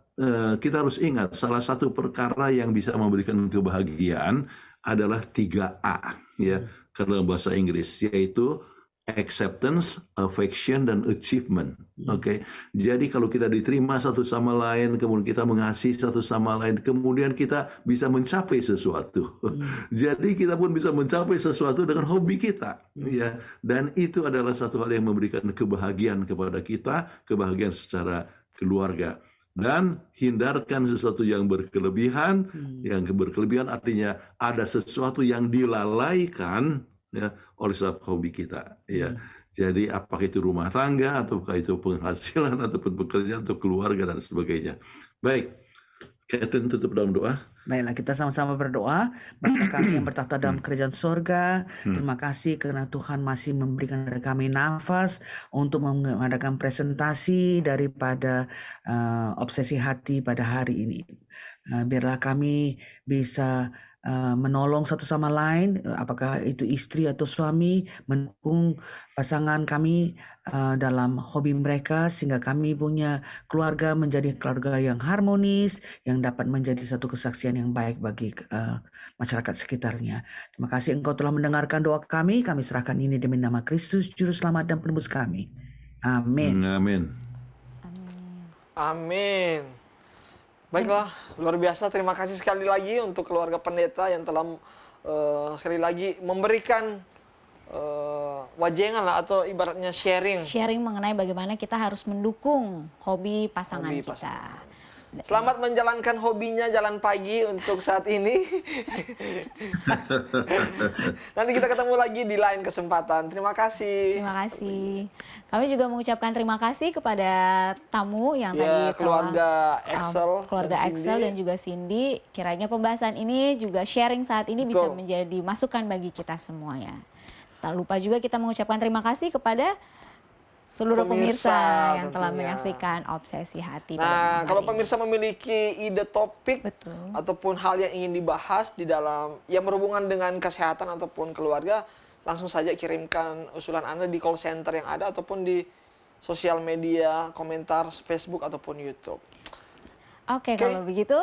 kita harus ingat salah satu perkara yang bisa memberikan kebahagiaan adalah 3A, ya, dalam bahasa Inggris, yaitu acceptance, affection, dan achievement. Oke, jadi kalau kita diterima satu sama lain, kemudian kita mengasihi satu sama lain, kemudian kita bisa mencapai sesuatu. Jadi kita pun bisa mencapai sesuatu dengan hobi kita, ya. Dan itu adalah satu hal yang memberikan kebahagiaan kepada kita, kebahagiaan secara keluarga. Dan hindarkan sesuatu yang berkelebihan. Yang berkelebihan artinya ada sesuatu yang dilalaikan, ya, oleh sebab hobi kita, ya. Jadi apakah itu rumah tangga, ataukah itu penghasilan, ataupun pekerjaan, atau keluarga, dan sebagainya. Baik, Catherine tutup dalam doa. Baiklah, kita sama-sama berdoa. Bapa kami yang bertahta dalam kerajaan sorga, terima kasih karena Tuhan masih memberikan kepada kami nafas untuk mengadakan presentasi daripada obsesi hati pada hari ini. Biarlah kami bisa menolong satu sama lain, apakah itu istri atau suami, mendukung pasangan kami dalam hobi mereka, sehingga kami punya keluarga menjadi keluarga yang harmonis, yang dapat menjadi satu kesaksian yang baik bagi masyarakat sekitarnya. Terima kasih Engkau telah mendengarkan doa kami serahkan ini demi nama Kristus, Juru Selamat dan Penebus kami. Amin. Amin. Amin. Baiklah, luar biasa. Terima kasih sekali lagi untuk keluarga pendeta yang telah sekali lagi memberikan wajengan lah, atau ibaratnya sharing. Sharing mengenai bagaimana kita harus mendukung hobi pasangan Hobi kita. Selamat menjalankan hobinya jalan pagi untuk saat ini. Nanti kita ketemu lagi di lain kesempatan. Terima kasih. Terima kasih. Kami juga mengucapkan terima kasih kepada tamu yang Ya, tadi keluarga Excel keluarga dan Excel Cindy. dan juga Cindy. Kiranya pembahasan ini juga sharing saat ini bisa Betul. menjadi masukan bagi kita semuanya. Tak lupa juga kita mengucapkan terima kasih kepada seluruh pemirsa yang telah tentunya. menyaksikan Obsesi Hati. pada Nah, malam kalau hari ini. pemirsa memiliki ide topik Betul. ataupun hal yang ingin dibahas di dalam yang berhubungan dengan kesehatan ataupun keluarga, langsung saja kirimkan usulan Anda di call center yang ada ataupun di sosial media, komentar Facebook ataupun YouTube. Oke, kalau begitu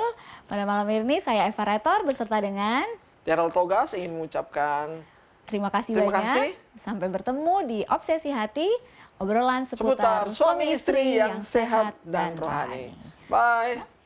pada malam ini saya Eva Retor beserta dengan Daryl Togas ingin mengucapkan terima kasih Terima banyak. kasih. Sampai bertemu di Obsesi Hati, obrolan seputar seputar suami istri yang sehat dan rohani. Bye.